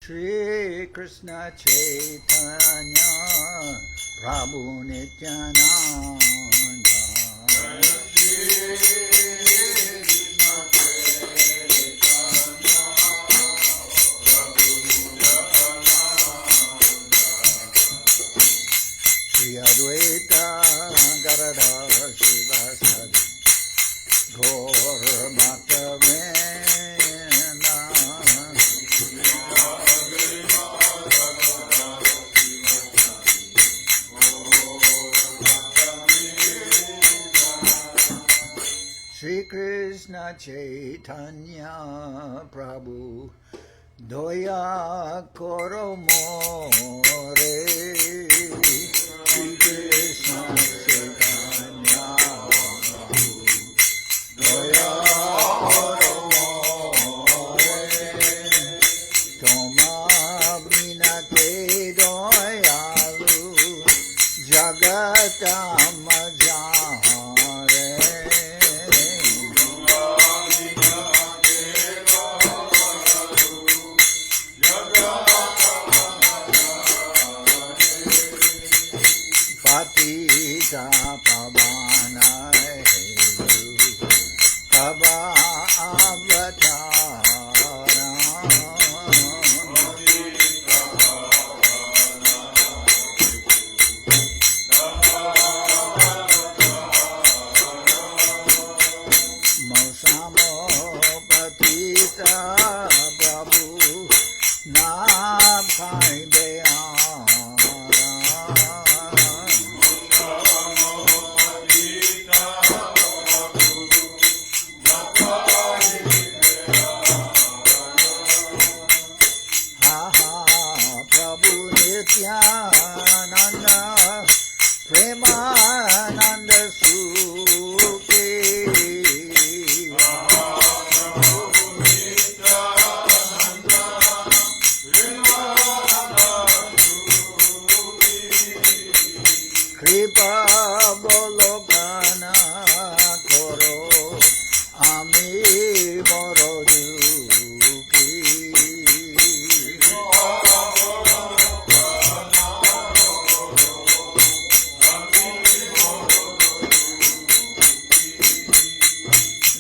Shri Krishna Chaitanya Prabhu Nityananda Shri Advaita Gadadhara Shiva Sadi Gaur Bhakta-vrinda Shri Krishna Chaitanya Prabhu Doya Koro More Shri Krishna Chaitanya Prabhu Doya Koro More Toma Bina Ke Doyalu Jagatam Jare Patita Pavana Heru Kaba Avatara Mausamo Patita Prabhu Nabhai Nityananda Premananda Suke Kripa Bolokana Koro Ami Morojuki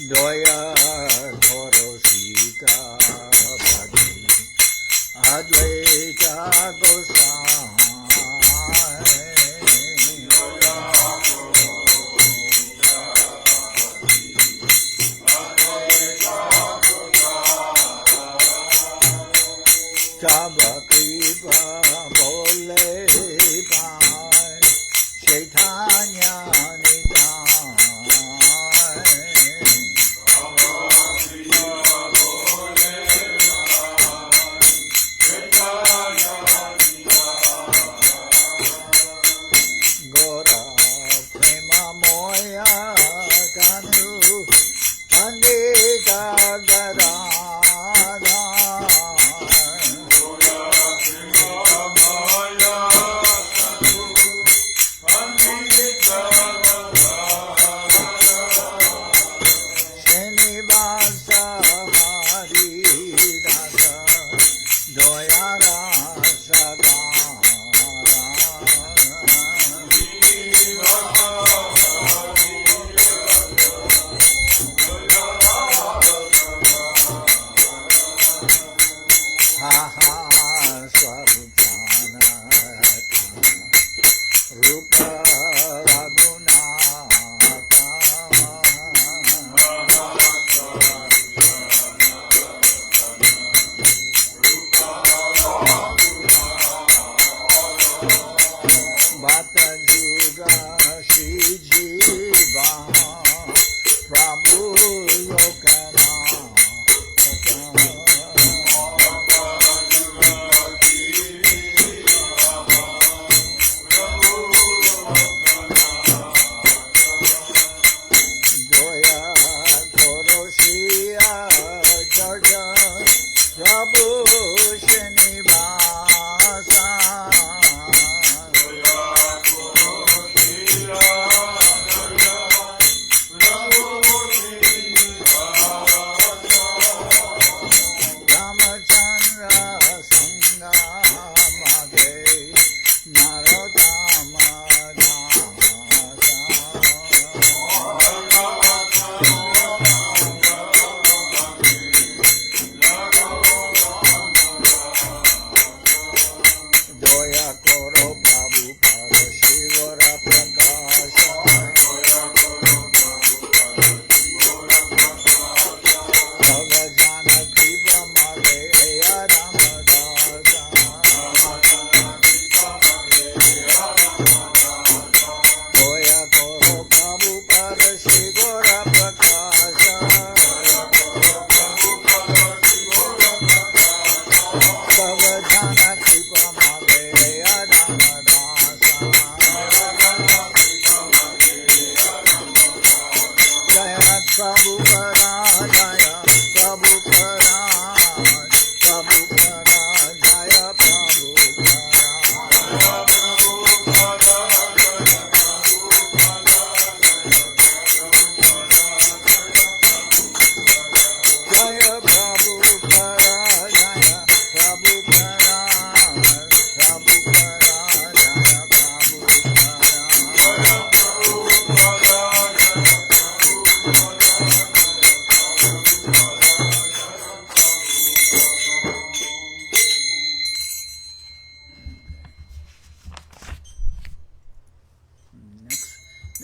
Doya Koro Sita Bhakti Advaita Gosai Tava Kripa Bole Pai Chaitanya Gora Prema Moya Kanu Pandita Gadada Srinivasa Hari Dasa Doyara Sagara Haha Swarupana Rupa Raghunatha Bhata Juga Shri Jiva Prabhu Lokana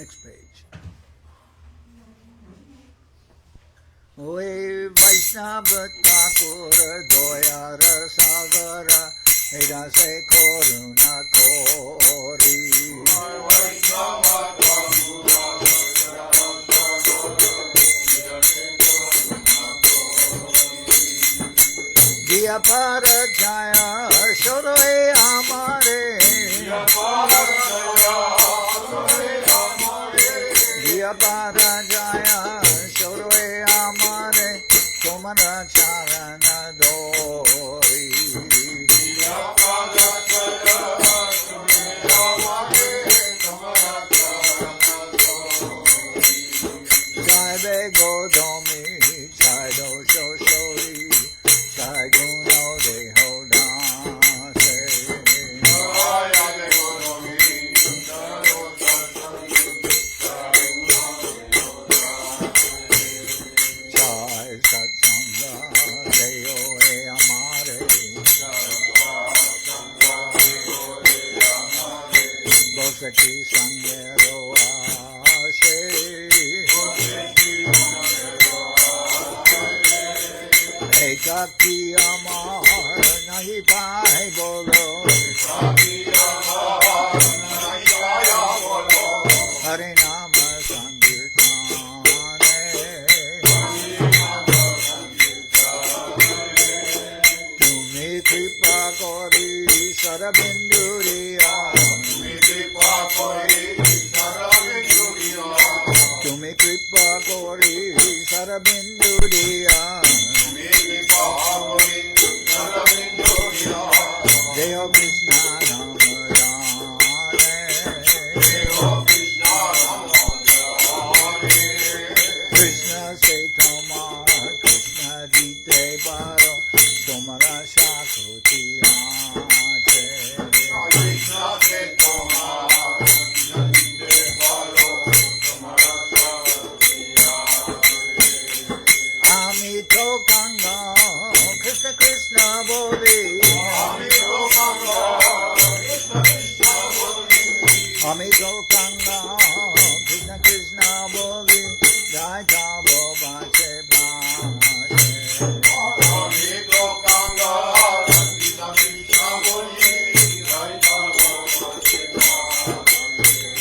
Next page. Oi Vaishnava Thakur Doya Rasagara Eda Se Koruna Kori Diya Para Jaya Shoroe Amare Diya Para Jaya Shoroe Amare Tomara Charana Dori Jai Be Godomi Jai Do Shoshori Jai Guno De Hodase Jai Satsanga Deyo E Amare Bosaki Sangero Ashe Ekaki Amar Nahi Pai Bolo Hare Nama Sankirtane Tumi Kripa Kori Sarabinduriya Tumi Kripa Kori Sarabinduriya Deho Krishna Namadane Krishna Se Tomar Krishna Dite Paro Tomara Shakuti Ache Amito Kanga Krishna Krishna Bodhi Amito Kanga Krishna Krishna Bodhi Jai Jabo Bache Bache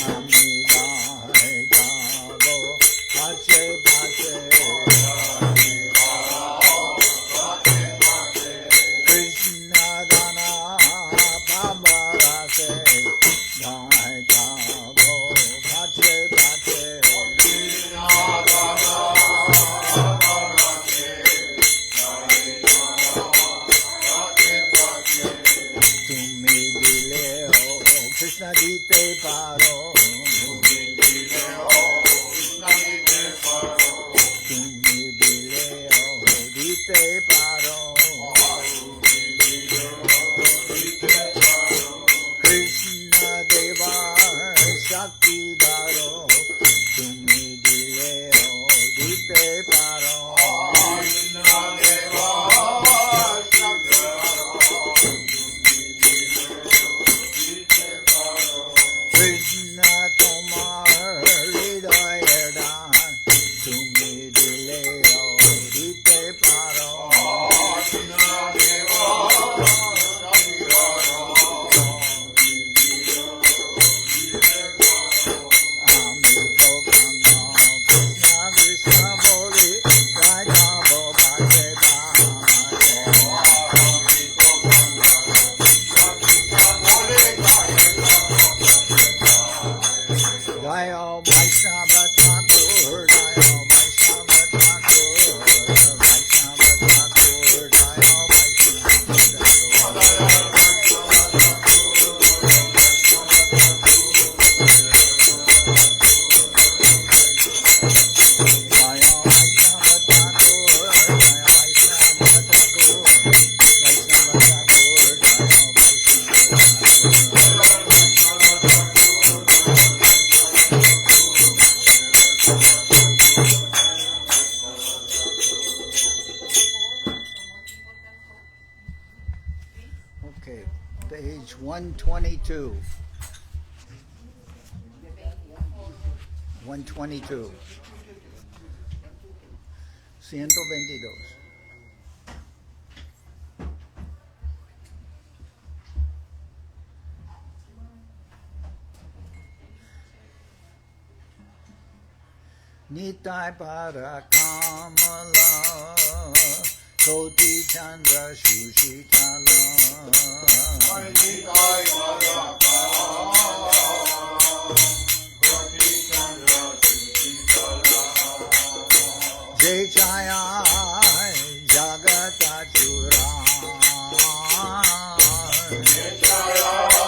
Ami Jai Jabo Bache Bache Krishna Dana Baba Rase Jai Jabo Bache Bache Tumi dile ho Krishna dite paro Tumi dile ho dite paro Krishna Deva Shakti Daro Tumi dile ho dite paro Krishna Tomar Hridaya Dan Tumi dile ho dite paro Amito Kanga Krishna Krishna Bodhi Jai Jabo Bache Bache Jaya Vaishnava Thakur Jaya Vaishnava Thakur Vaishnava Thakur Jaya Vaishnava Jaya Vaishnava Thakur Jaya Vaishnava Thakur Vaishnava Thakur Jaya Vaishnava Okay, page 122. 122. 122. Nitai para kamala Koti chandra shushitala Nitai para kamala Koti chandra shushitala Jai Jaya Jagata Chura Jai Jaya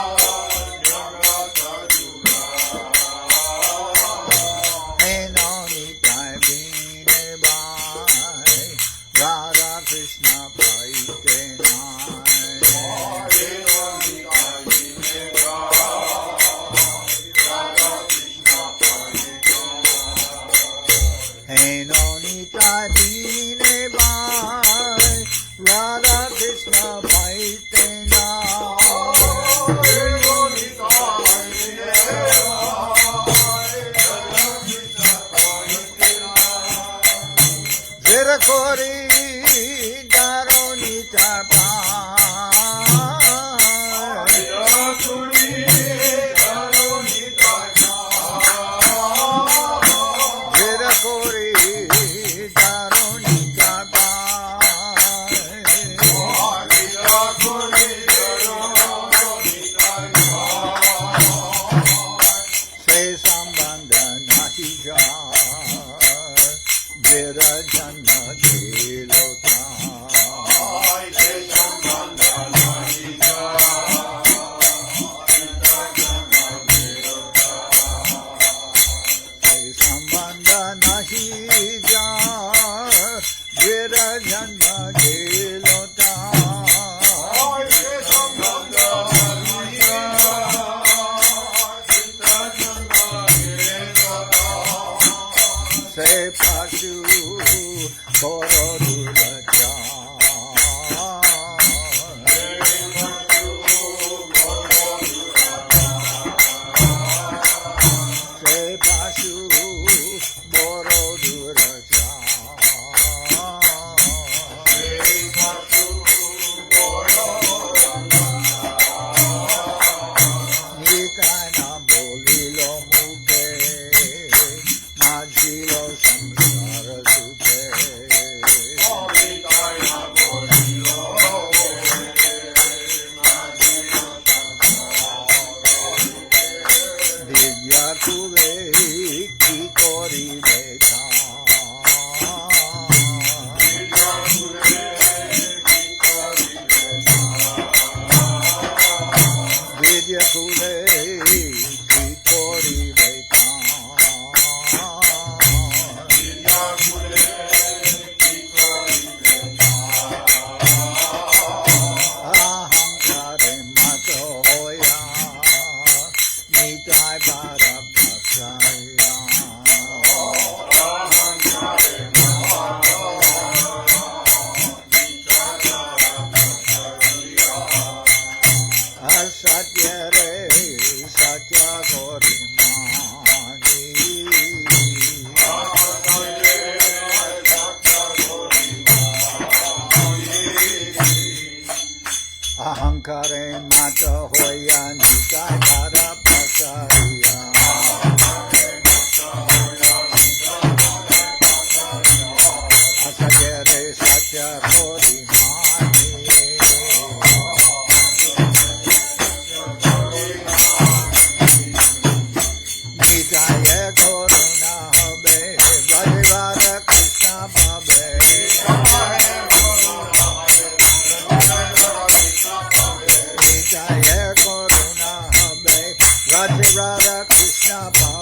Radha Krishna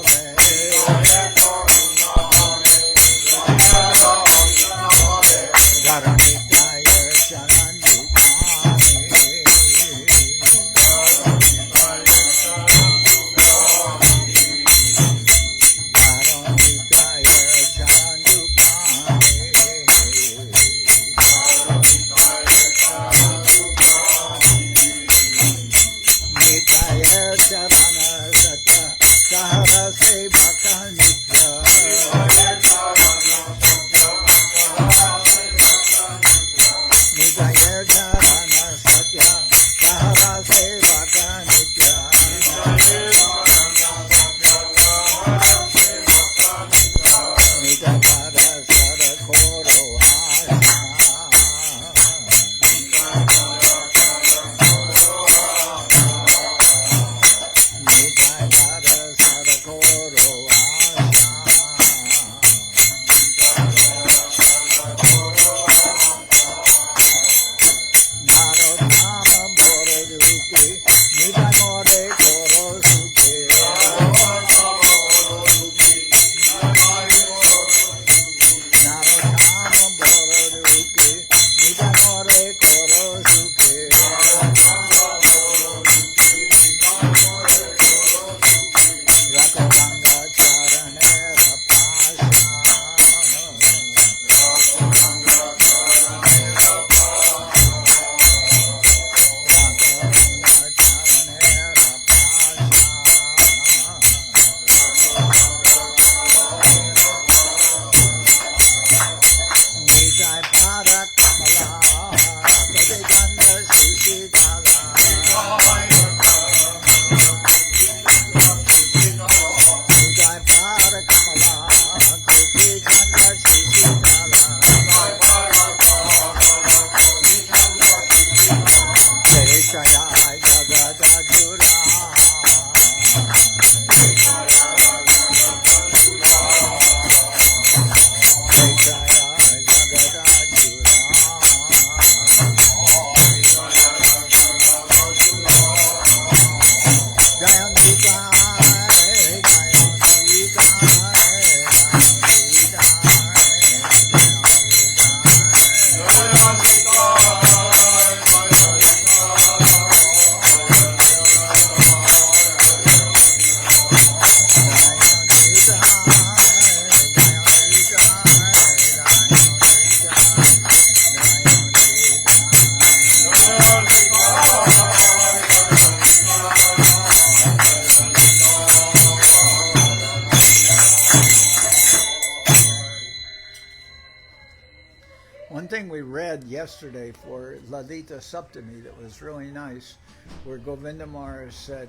yesterday for Lalita Saptami that was really nice, where Govinda Maharaj said,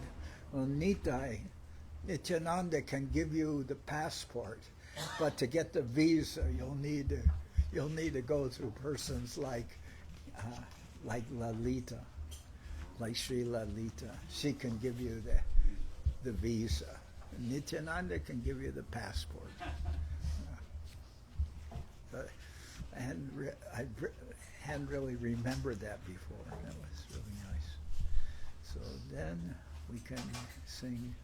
well, Nitai, Nityananda can give you the passport, but to get the visa, you'll need to go through persons like Lalita, like Sri Lalita. She can give you the visa. Nityananda can give you the passport. I hadn't really remembered that before. That was really nice. So then we can sing.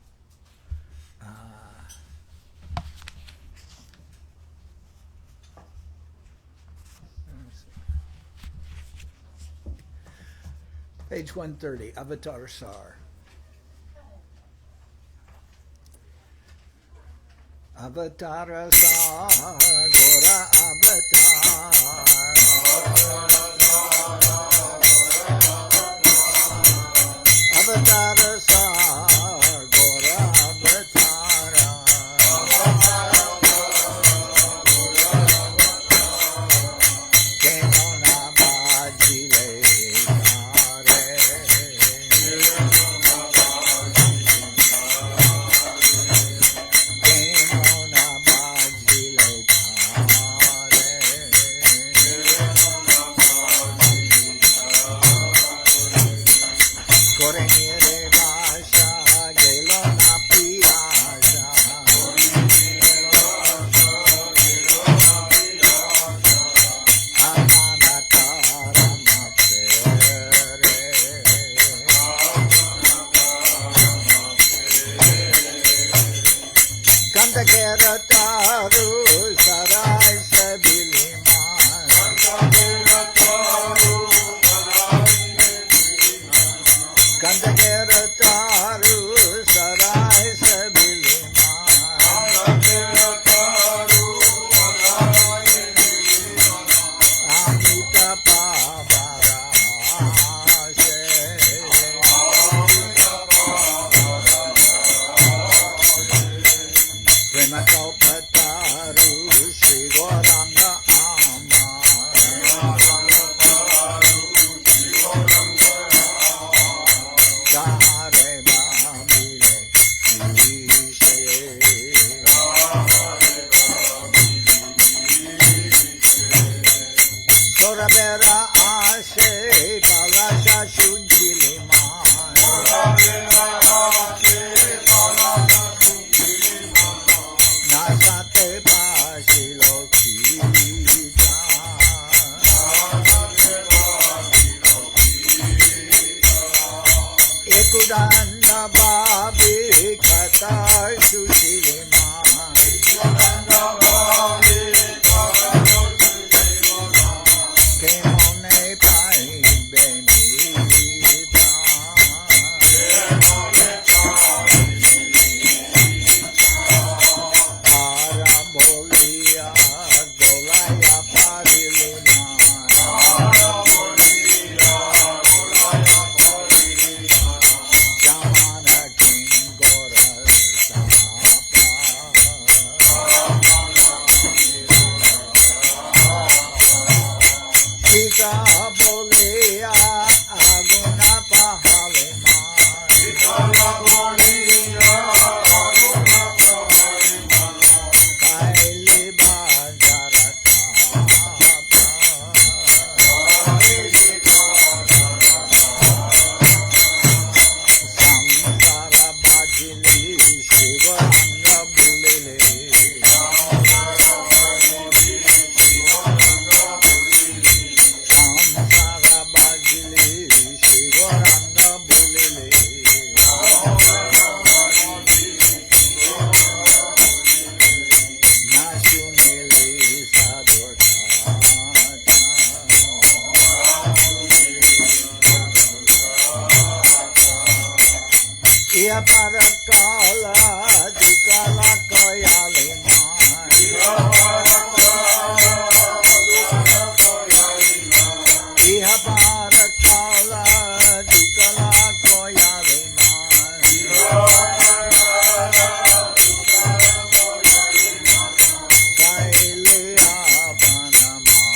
Page 130, Avatar Sar. Avatar Sar, Gora Avatar. Avatar Sar, Gora Avatar. Kenona Bajile Kare. Kenona Bajile Kare. Kore Nire Basha, Gelo Na Piyasha. Amana Karama Pere. Kanta Kera Taru Sarai Sabiliman. Kanta Kera Taru Sarai Sabiliman. Amita Pavara Prema Kaupataru Shri Goranga Amar. Kare Bamile Ishe. Sorabera Ashe Balasha Shunjiliman. Nasate Pashilo Kita. Ekudanda Babi Kata Sushiliman. Kemone Pai Benita. Parabolia Golaya Pariliman. Jamana King Gora Sapa. Tika Bolia Aguna Pahaliman. Kaili Bajarata. Samsara Bajili Shivanga Bulele. Samsara Bajili Shivanga Bulele. Nashunili Sadorta. Ia Parakala Dukala Koyaliman. Iha Parakala Dukala Koyaliman. Kailea Panamata.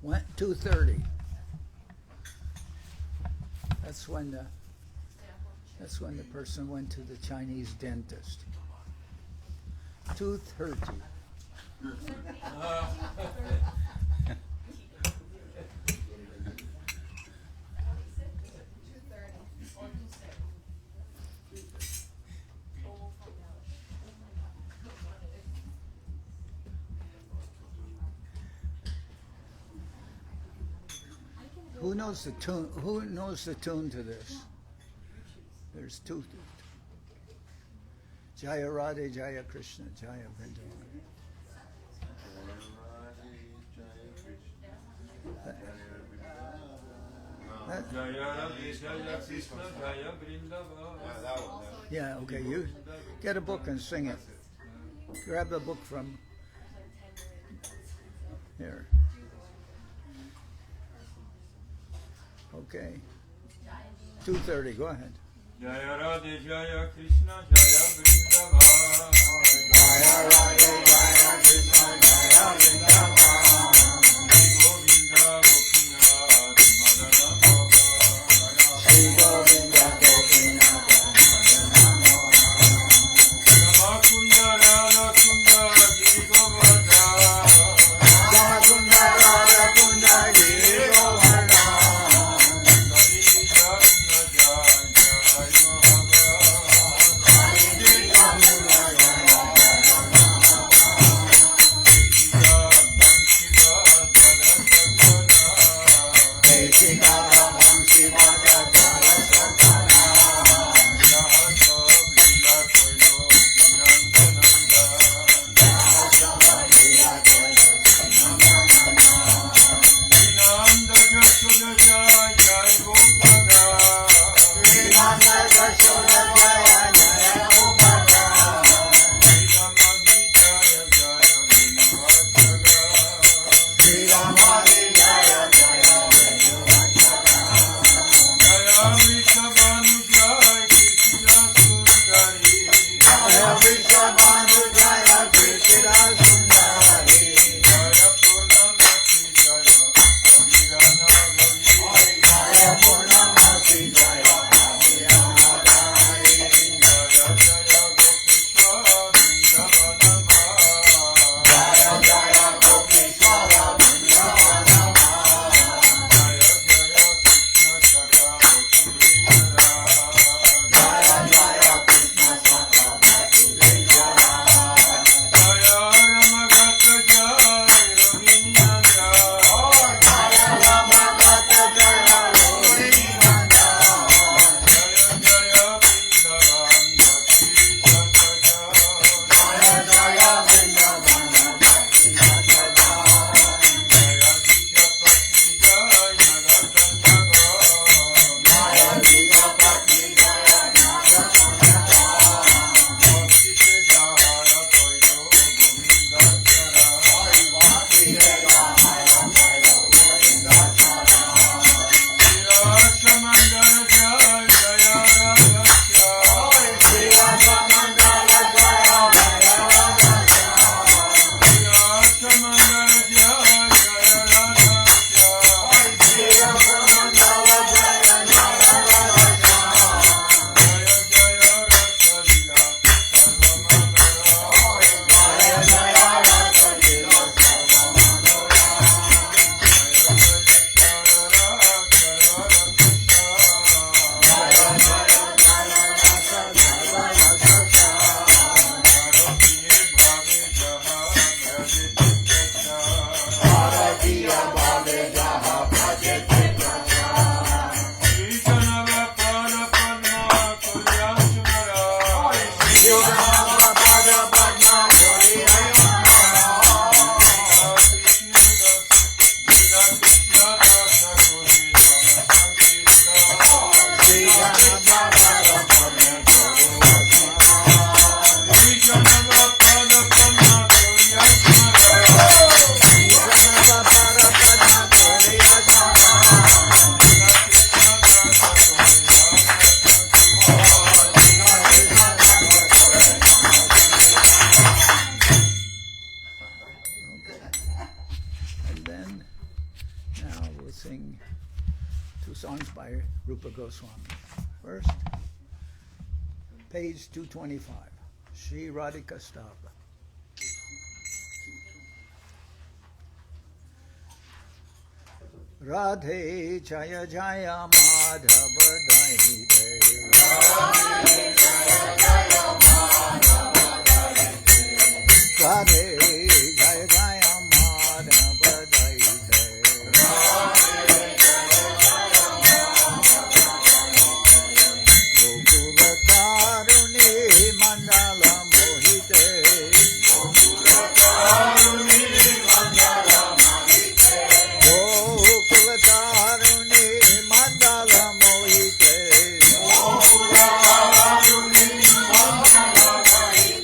Went 2:30. That's when the person went to the Chinese dentist. 2:30. Who knows the tune? Who knows the tune to this? There's two. Jaya Radhe, Jaya Krishna, Jaya Vrindavan. Jaya Radhe, Jaya Krishna, Jaya Vrindavan. Yeah, okay. You get a book and sing it. Grab a book from here. Okay. 2:30. Go ahead. Jaya Radhe, Jaya Krishna, Jaya Vrindavan. Jaya Radhe, Jaya Krishna, Jaya Vrindavan. Shri Govinda Gopinath, Madana Mohan. Ramakunda, Radhakunda, Giri Govardhan. Ramakunda, Radhakunda, Giri Govardhan. Jaya Jaya Jaya Jaya songs by Rupa Goswami. First, page 225, Shri Radhika Stava. Radhe Jaya Jaya Madhava Daide. Radhe Jaya Jaya Madhava Daide. Radhe Jaya Jaya Madhava Daide. Radhe Jaya Jaya Madhava Daide. Gokula Karuni Mandala Mohite. Gokula Karuni Mandala Mohite. Gokularuni mandala mohite. Gokularuni mandala mohite.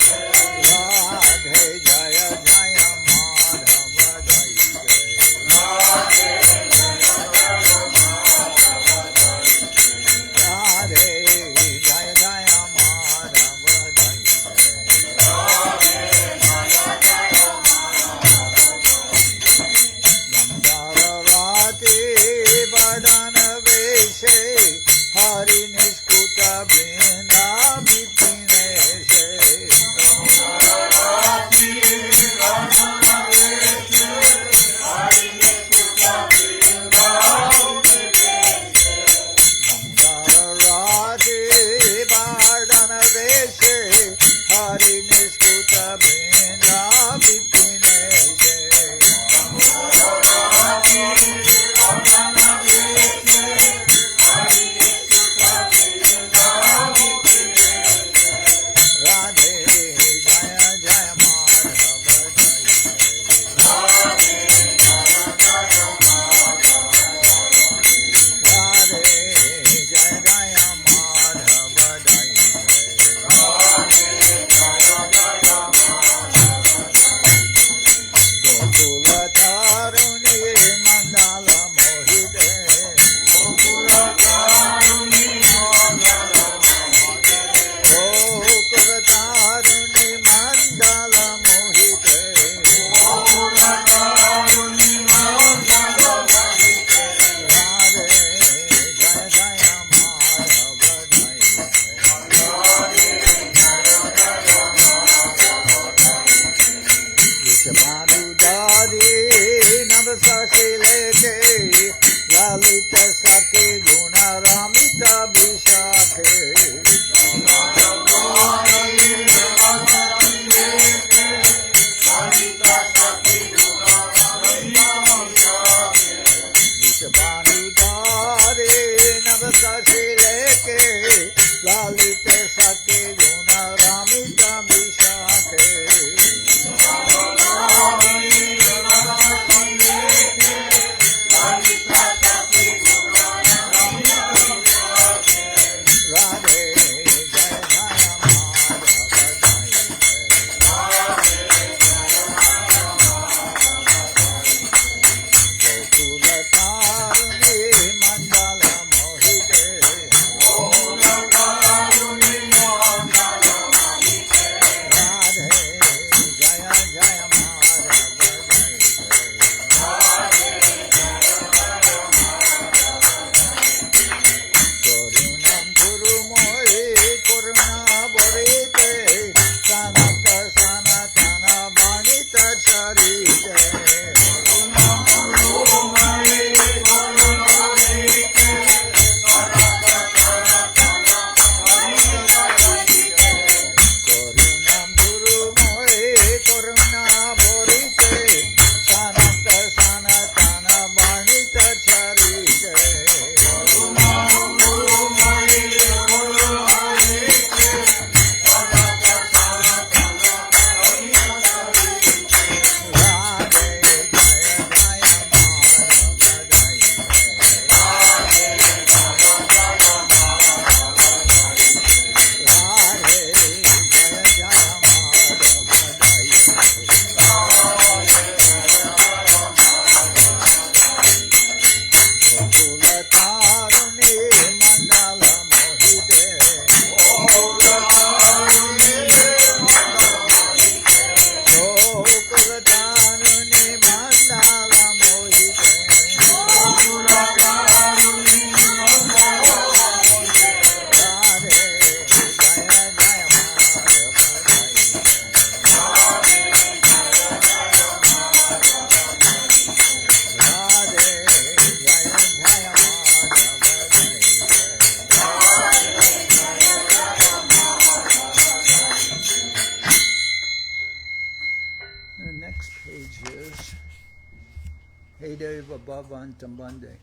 Deva Bhavantam Bande.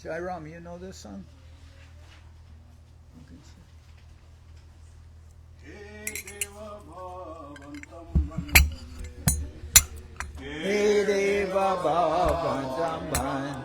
Jairam, you know this song? Hey Deva Bhavantam Bande.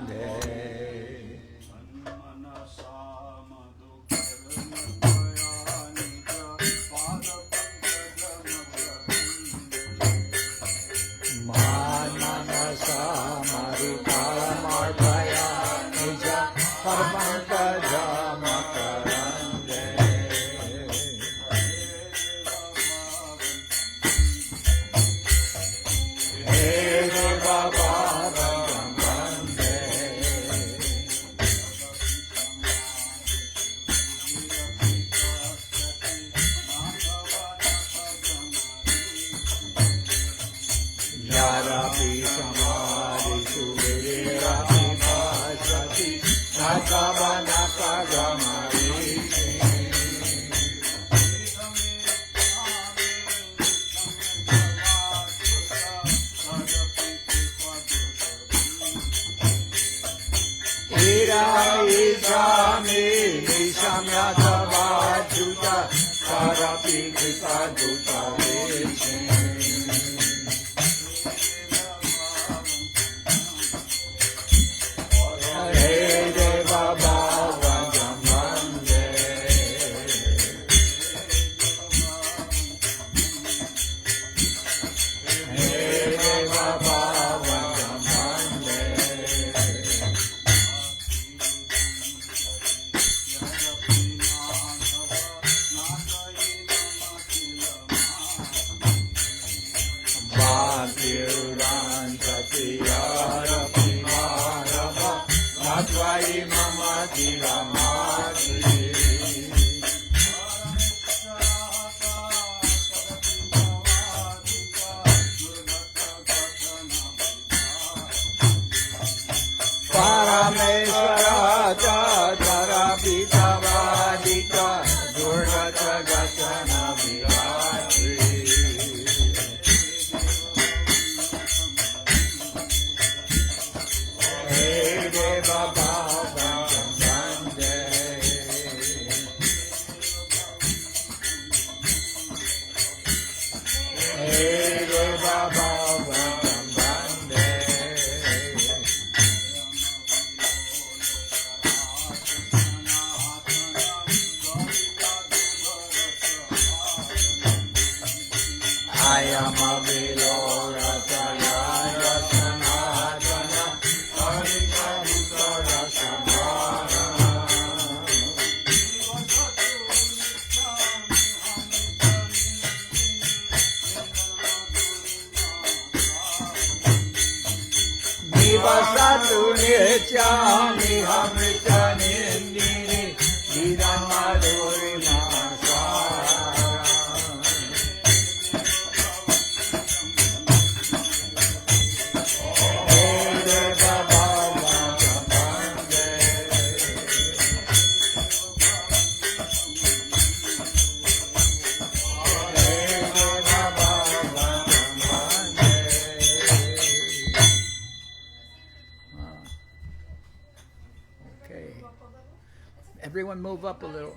Everyone move up a little.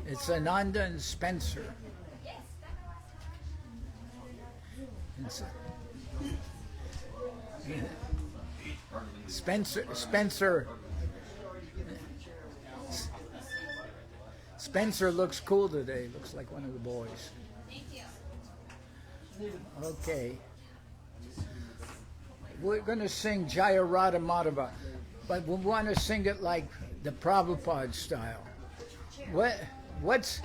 It's Ananda and Spencer. Spencer looks cool today. Looks like one of the boys. Okay. We're going to sing Jaya Radha Madhava, but we want to sing it like the Prabhupada style. What was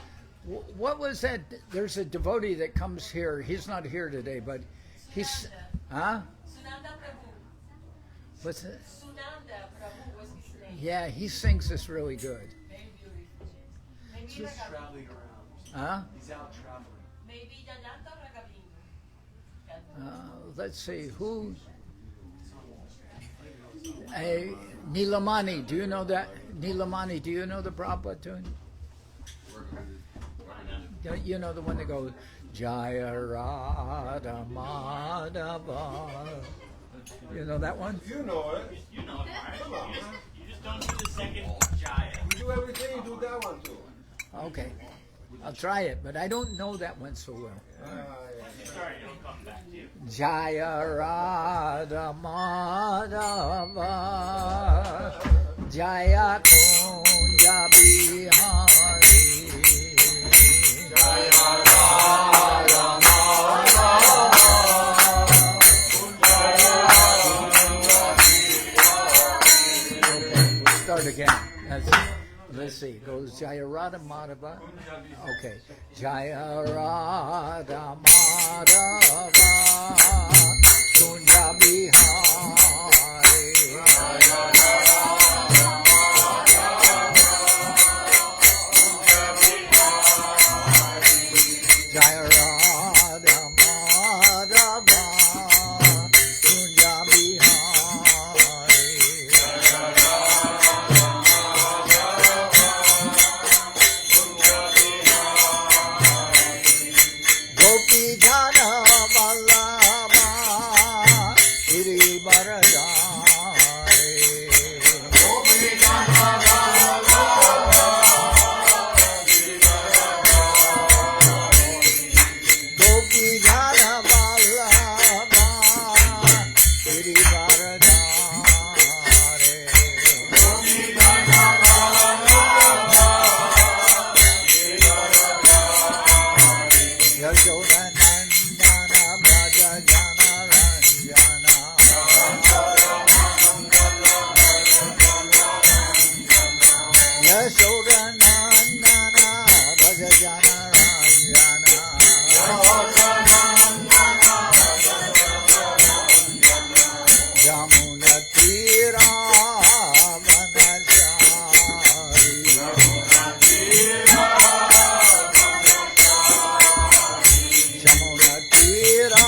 that? There's a devotee that comes here. He's not here today, but he's... Huh? What's it? Yeah, he sings this really good. He's traveling around. Huh? He's out traveling. Let's see, who... Nilamani, do you know that? Nilamani, do you know the Prabhupada tune? You know the one that goes Jaya Radha Madhava. You know that one? You know it. You know it, right? Come on, man. You just don't do the second Jaya. You do everything, you do that one too. Okay. I'll try it, but I don't know that one so well. Sorry, it'll come back to you. Jaya Radha Madhava Jaya Kunja Bihari Jaya Radha Okay, we'll start again. Let's see. It goes Jaya Radha Madhava. Okay. Jaya Radha Madhava Kunja Bihari Jaya Radha Madhava Kunja Bihari Gopi Jana Vallabha Giri Varadhari Gopi Jana Vallabha Gopi Jana Vallabha Giri Varadhari Gopi Jana Yashoda Nandana Braja Jana Ranjana Yashoda Nandana Braja Jana Ranjana Jamuna Tira Vanachari Jamuna Tira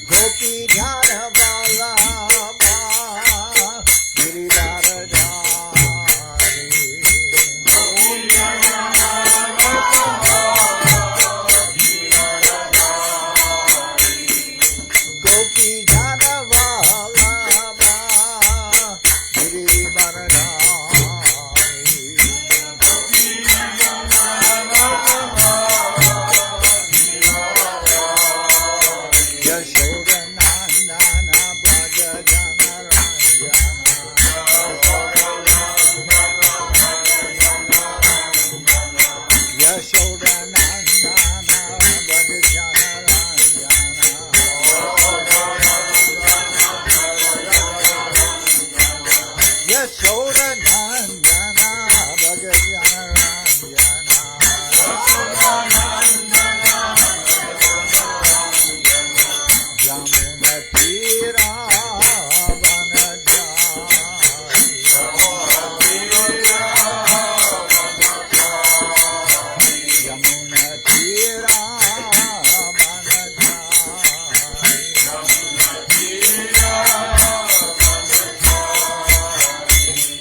Gopi Jana Vallabha Giri Varadhari Gopi Jana Vallabha Giri Varadhari Yashoda Nandana Braja Jana Ranjana Yashoda Nandana Braja Jana Ranjana Yashoda Nandana Braja Jana Ranjana Jamuna Tira Vanachari Jamuna Tira Vanachari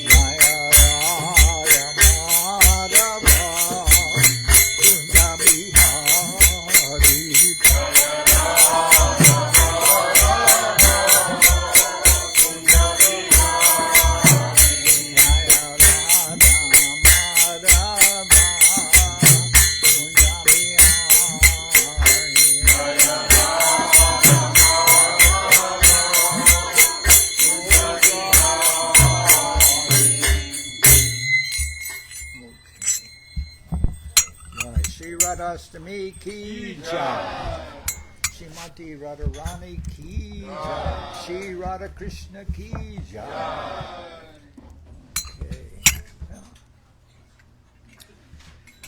Jaya Radha Madhava Kunja Bihari Shri Radhastami ki jai. Srimate Radharani ki jai. Shri Radha Krishna ki jai. Okay. Well,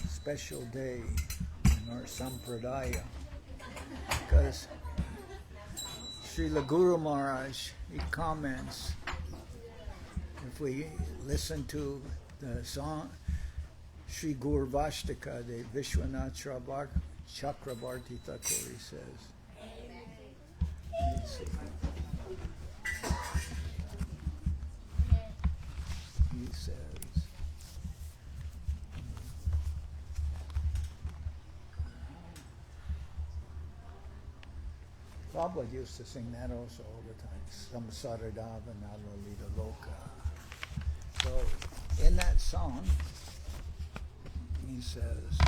special day in our Sampradaya because Srila Guru Maharaj, he comments, if we listen to the song Sri Gur Vastika, the Vishwanath Chakrabarti Thakur, he says. Let me see. He says, Prabhupada used to sing that also all the time. Samsaradava Nalalita Loka. So in that song, he says,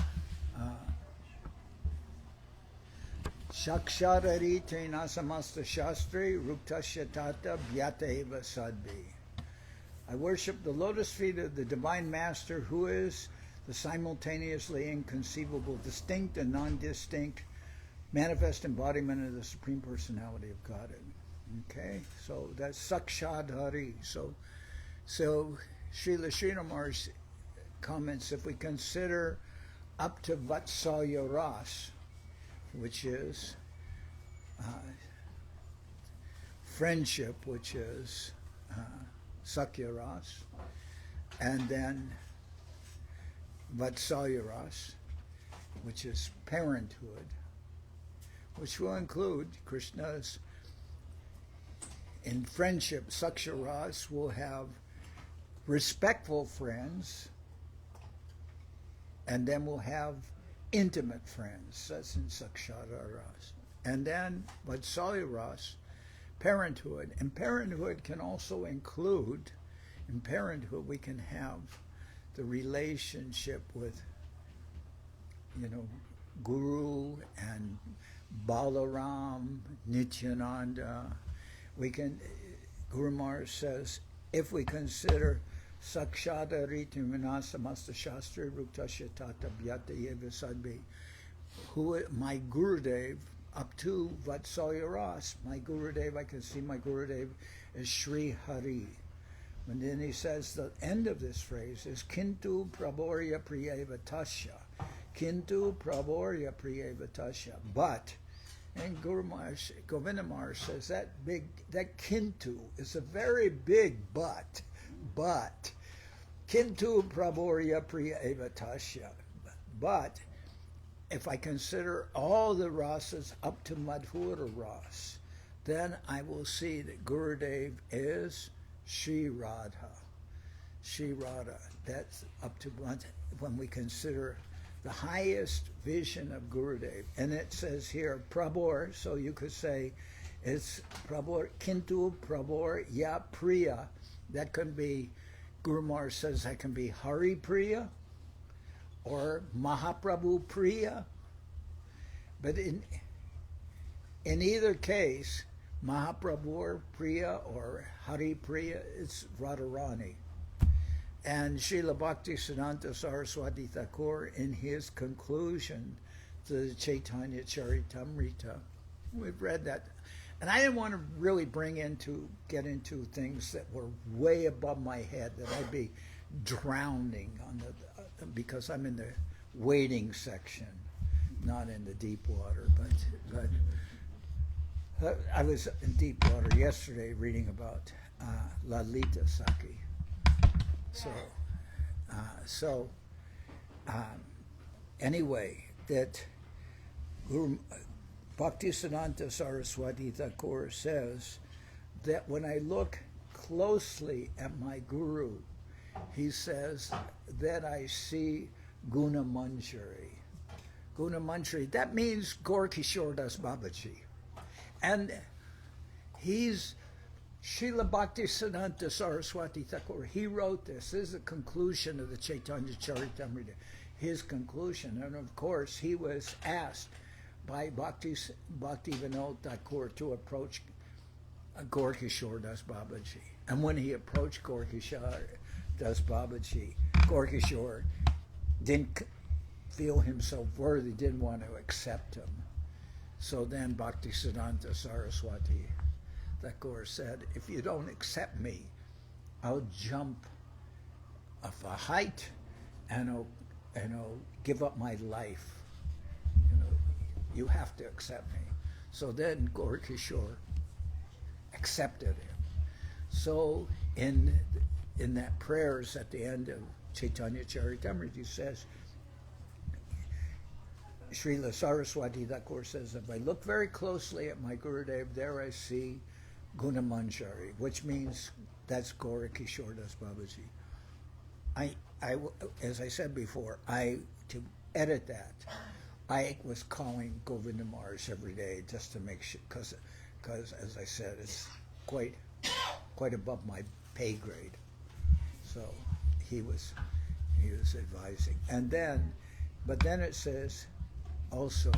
Shaksharari Trina Samasta Shastri Ruktasya Tata Vyateva Sadbi. I worship the lotus feet of the Divine Master, who is the simultaneously inconceivable, distinct and non-distinct manifest embodiment of the Supreme Personality of Godhead. Okay, so that's Sakshadhari. So Srila Srinivas comments, if we consider up to Vatsalya Ras, which is friendship, which is Sakya Ras, and then Vatsalya Ras, which is parenthood, which will include Krishna's, in friendship, Sakya Ras will have respectful friends, and then we'll have intimate friends. That's in Sakshara Ras. And then Vatsalya Ras, parenthood. And parenthood can also include, in parenthood we can have the relationship with, Guru and Balaram, Nityananda. We can, Guru Maharaj says, if we consider Sakshata Riti Vinasa Masta Shastra Ruktasya Tata Vyata Yeva Sadbi, who my Gurudev up to Vatsalya Ras, my Gurudev, I can see my Gurudev is Sri Hari. And then he says the end of this phrase is Kintu Praborya Priyeva Tasya. Kintu Praborya Priyeva Tasya. But, and Govinda Maharaj says that Kintu is a very big but. But, Kintu Praborya Priyeva Tasya. But, if I consider all the rasas up to Madhura Ras, then I will see that Gurudev is Sri Radha. Sri Radha. That's up to when we consider the highest vision of Gurudev. And it says here, Prabhor, so you could say it's Prabhor, Kintu Prabhor Ya Priya. That can be, Guru Maharaj says that can be Hari Priya or Mahaprabhu Priya. But in either case, Mahaprabhu Priya or Hari Priya, it's Radharani. And Srila Bhaktisiddhanta Saraswati Thakur, in his conclusion to the Chaitanya Charitamrita, we've read that. And I didn't want to really get into things that were way above my head, that I'd be drowning on because I'm in the wading section, not in the deep water. But I was in deep water yesterday reading about Lalita Saki. Anyway, that Guru Bhaktisiddhanta Saraswati Thakur says that when I look closely at my Guru, he says that I see Guna Manjari. Guna Manjari, that means Gaur Kishore Das Babaji. And he's Srila Bhaktisiddhanta Saraswati Thakur. He wrote this. This is the conclusion of the Chaitanya Charitamrita. His conclusion. And of course, he was asked by Bhakti Vinod Thakur to approach Gaur Kishore Das Babaji. And when he approached Gaur Kishore Das Babaji, Gaur Kishore didn't feel himself worthy, didn't want to accept him. So then Bhaktisiddhanta Saraswati Thakur said, if you don't accept me, I'll jump off a height and I'll give up my life. You have to accept me. So then Gaur Kishore accepted him. So in that prayers at the end of Chaitanya Charitamrita, he says, Srila Saraswati Thakur says, if I look very closely at my Gurudev, there I see Guna Manjari, which means that's Gaura Kishore Das Babaji. As I said before, to edit that, I was calling Govinda Mars every day just to make sure, because as I said, it's quite above my pay grade. So he was advising, but then it says also,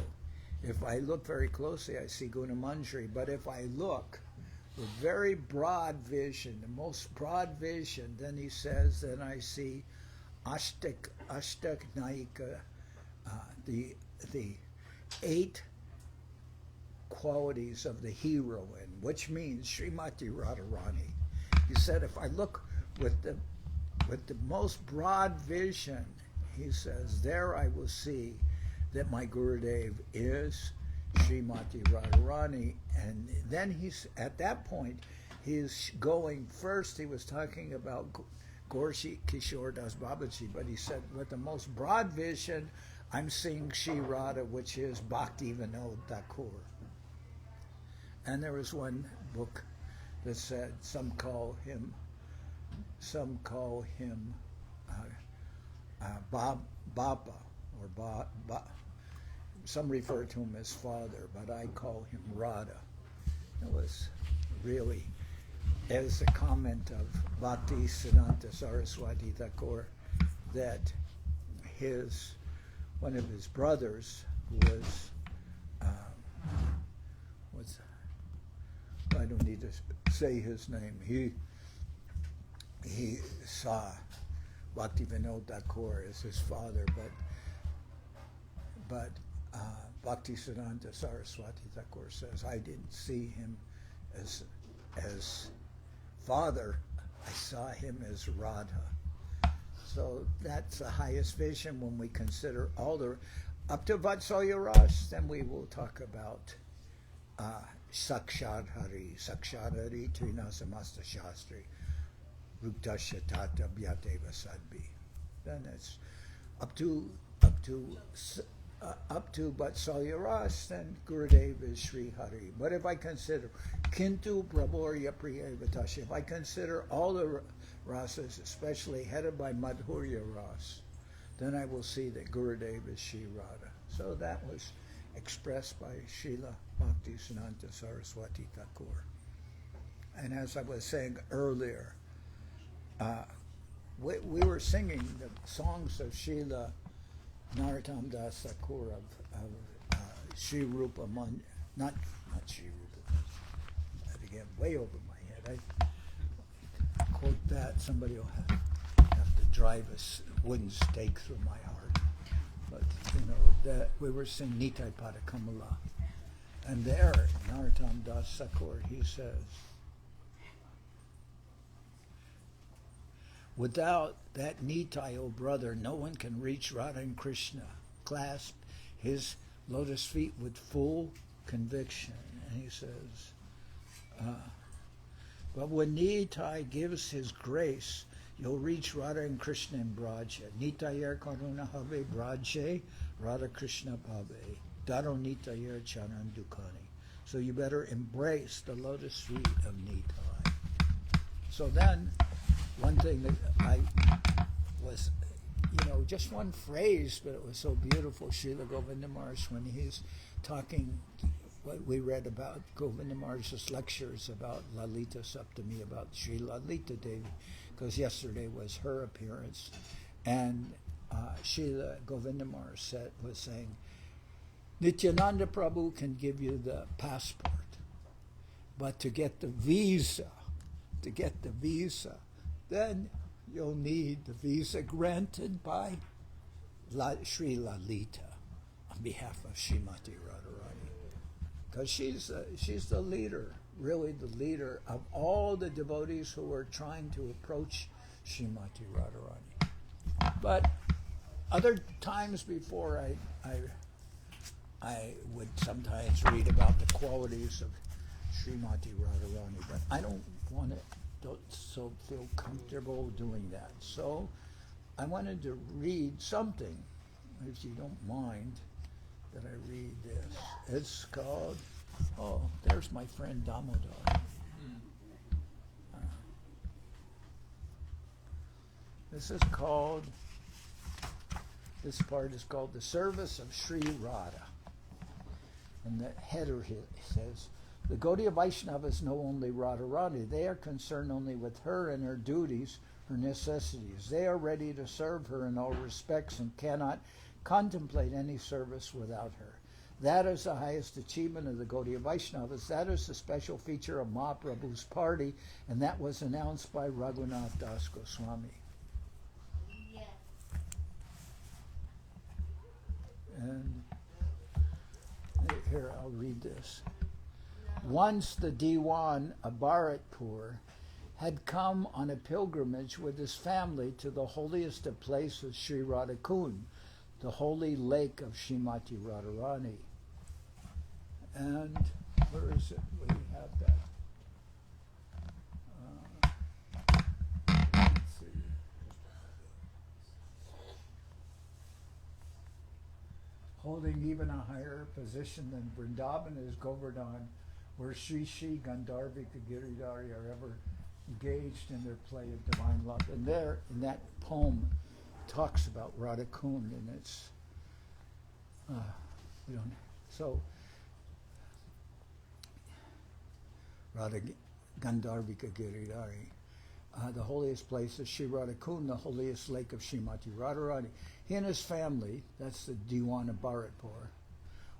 if I look very closely, I see Guna Manjari. But if I look with very broad vision, the most broad vision, then he says, then I see Ashtak Naika, the 8 qualities of the heroine, which means Srimate Radharani. He said, if I look with the most broad vision, he says, there I will see that my Gurudev is Srimati Radharani. And then at that point, he's going first, he was talking about Gaura Kishore Das Babaji, but he said, with the most broad vision, I'm seeing Shri Radha, which is Bhakti Vinod Thakur. And there was one book that said, some call him Baba, or some refer to him as father, but I call him Radha. It was really, as a comment of Bhakti Siddhanta Saraswati Thakur, that one of his brothers, who was I don't need to say his name, he saw Bhakti Vinod Thakur as his father, but Bhakti Siddhanta Saraswati Thakur says, I didn't see him as father, I saw him as Radha. So that's the highest vision when we consider all the, up to Vatsalya Ras, then we will talk about Sakshad Hari Trinasamasta Shastri, Ruktasya Tata Bhyateva Sadbi. Then it's up to Vatsalya Ras, then Gurudev is Sri Hari. But if I consider Kintu Prabhorya Priya Vatashi, if I consider all the rasas, especially headed by Madhurya Ras, then I will see that Gurudev is Sri Radha. So that was expressed by Srila Bhaktisiddhanta Saraswati Thakur. And as I was saying earlier, we were singing the songs of Srila Narottam Das Thakur of Sri Rupa not Sri Rupa, that again, way over my head. I quote that, somebody will have to drive a wooden stake through my heart. But, that we were singing Nitai Pada Kamala. And there, Narottam Das Thakur, he says, without that Nitai, O brother, no one can reach Radha and Krishna. Clasp his lotus feet with full conviction. And he says, but when Nitai gives his grace, you'll reach Radha and Krishna in Braja. Nitayar Karuna Have Braje, Radha Krishna Bhave. Daro Nitayar Charan Dukani. So you better embrace the lotus feet of Nitai. So then, one thing that I was, just one phrase, but it was so beautiful. Srila Govinda Maharaj, when he's talking, what we read about Govinda Maharaj's lectures about Lalita Saptami, about Sri Lalita Devi, because yesterday was her appearance, and Srila Govinda Maharaj was saying, Nityananda Prabhu can give you the passport, but to get the visa, then you'll need the visa granted by Sri Lalita on behalf of Srimati Radharani. because she's the leader, really the leader of all the devotees who are trying to approach Srimate Radharani. But other times before, I would sometimes read about the qualities of Srimate Radharani, but I don't feel comfortable doing that. So I wanted to read something, if you don't mind that I read this. It's called, there's my friend Damodar. This part is called The Service of Sri Radha. And the header here says, the Gaudiya Vaishnavas know only Radharani. They are concerned only with her and her duties, her necessities. They are ready to serve her in all respects and cannot contemplate any service without her. That is the highest achievement of the Gaudiya Vaishnavas. That is the special feature of Mahaprabhu's party, and that was announced by Raghunath Das Goswami. And here, I'll read this. Once the Diwan of Bharatpur had come on a pilgrimage with his family to the holiest of places, Sri Radhakund, the holy lake of Srimati Radharani. And where is it? We have that. Let's see. Holding even a higher position than Vrindavan is Govardhan, where Sri Sri Gandharvika Giridhari are ever engaged in their play of divine love. And there, in that poem, talks about Radhakund, and it's Radha Gandharvika Giridhari. The holiest place is Sri Radhakund, the holiest lake of Srimati Radharani. He and his family, that's the Diwan of Bharatpur,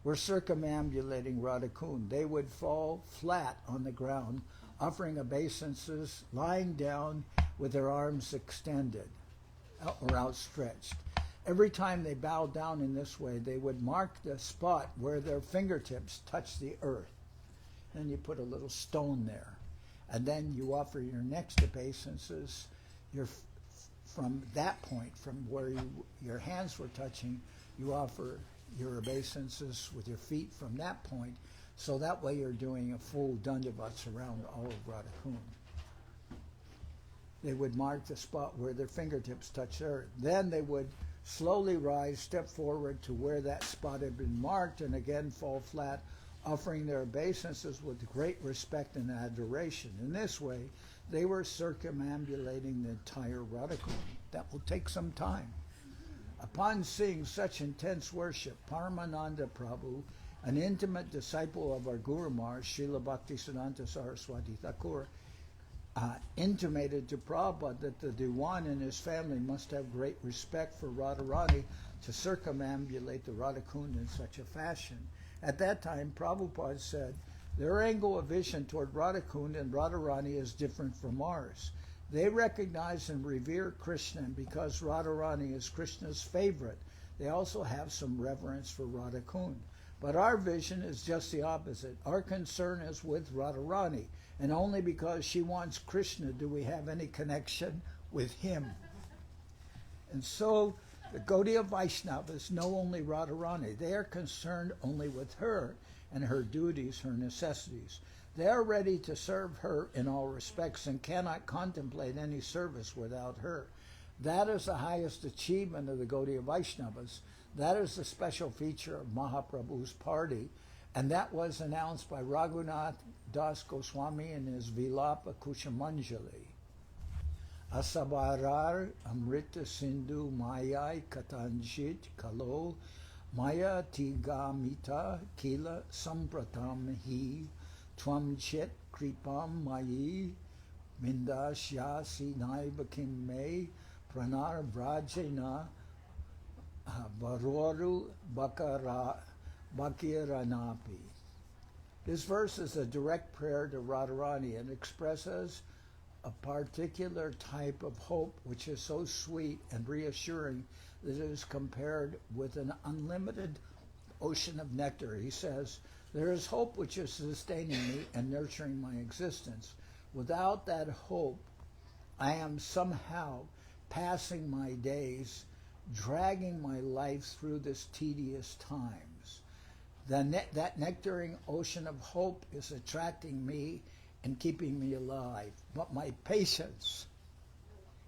were circumambulating Radhakund. They would fall flat on the ground, offering obeisances, lying down with their arms extended or outstretched. Every time they bowed down in this way, they would mark the spot where their fingertips touched the earth. Then you put a little stone there. And then you offer your next obeisances. From that point, from where your hands were touching, you offer your obeisances with your feet from that point. So that way you're doing a full dandavats around all of Radhakund. They would mark the spot where their fingertips touched earth. Then they would slowly rise, step forward to where that spot had been marked, and again fall flat, offering their obeisances with great respect and adoration. In this way, they were circumambulating the entire Radhakund. That will take some time. Upon seeing such intense worship, Paramananda Prabhu, an intimate disciple of our Guru Maharaj, Srila Bhaktisiddhanta Saraswati Thakur, intimated to Prabhupada that the Diwan and his family must have great respect for Radharani to circumambulate the Radhakund in such a fashion. At that time, Prabhupada said, their angle of vision toward Radhakund and Radharani is different from ours. They recognize and revere Krishna, and because Radharani is Krishna's favorite, they also have some reverence for Radhakund. But our vision is just the opposite. Our concern is with Radharani, and only because she wants Krishna do we have any connection with him. And so the Gaudiya Vaishnavas know only Radharani. They are concerned only with her and her duties, her necessities. They are ready to serve her in all respects and cannot contemplate any service without her. That is the highest achievement of the Gaudiya Vaishnavas. That is the special feature of Mahaprabhu's party, and that was announced by Raghunath Das Goswami in his Vilapa Kushamanjali. Asabarar Amrita Sindhu Mayai Katanjit Kalo Maya Tigamita Kila Sampratam Hi Tvam Chit Kripam Mayi Mindashyasi Naivakim Me Pranar Vrajena Varoru Bakiranapi. This verse is a direct prayer to Radharani and expresses a particular type of hope which is so sweet and reassuring that it is compared with an unlimited ocean of nectar. He says, There is hope which is sustaining me and nurturing my existence. Without that hope, I am somehow passing my days, dragging my life through this tedious times. That nectaring ocean of hope is attracting me and keeping me alive. But my patience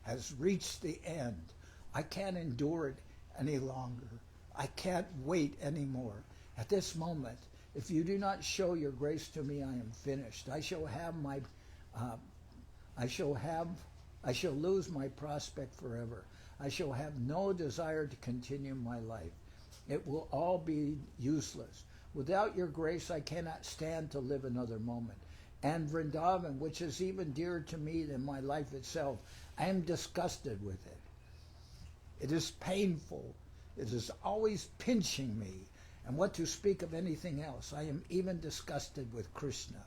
has reached the end. I can't endure it any longer. I can't wait anymore. At this moment, if you do not show your grace to me, I am finished. I shall lose my prospect forever. I shall have no desire to continue my life. It will all be useless. Without your grace, I cannot stand to live another moment. And Vrindavan, which is even dearer to me than my life itself, I am disgusted with it. It is painful. It is always pinching me. And what to speak of anything else? I am even disgusted with Krishna.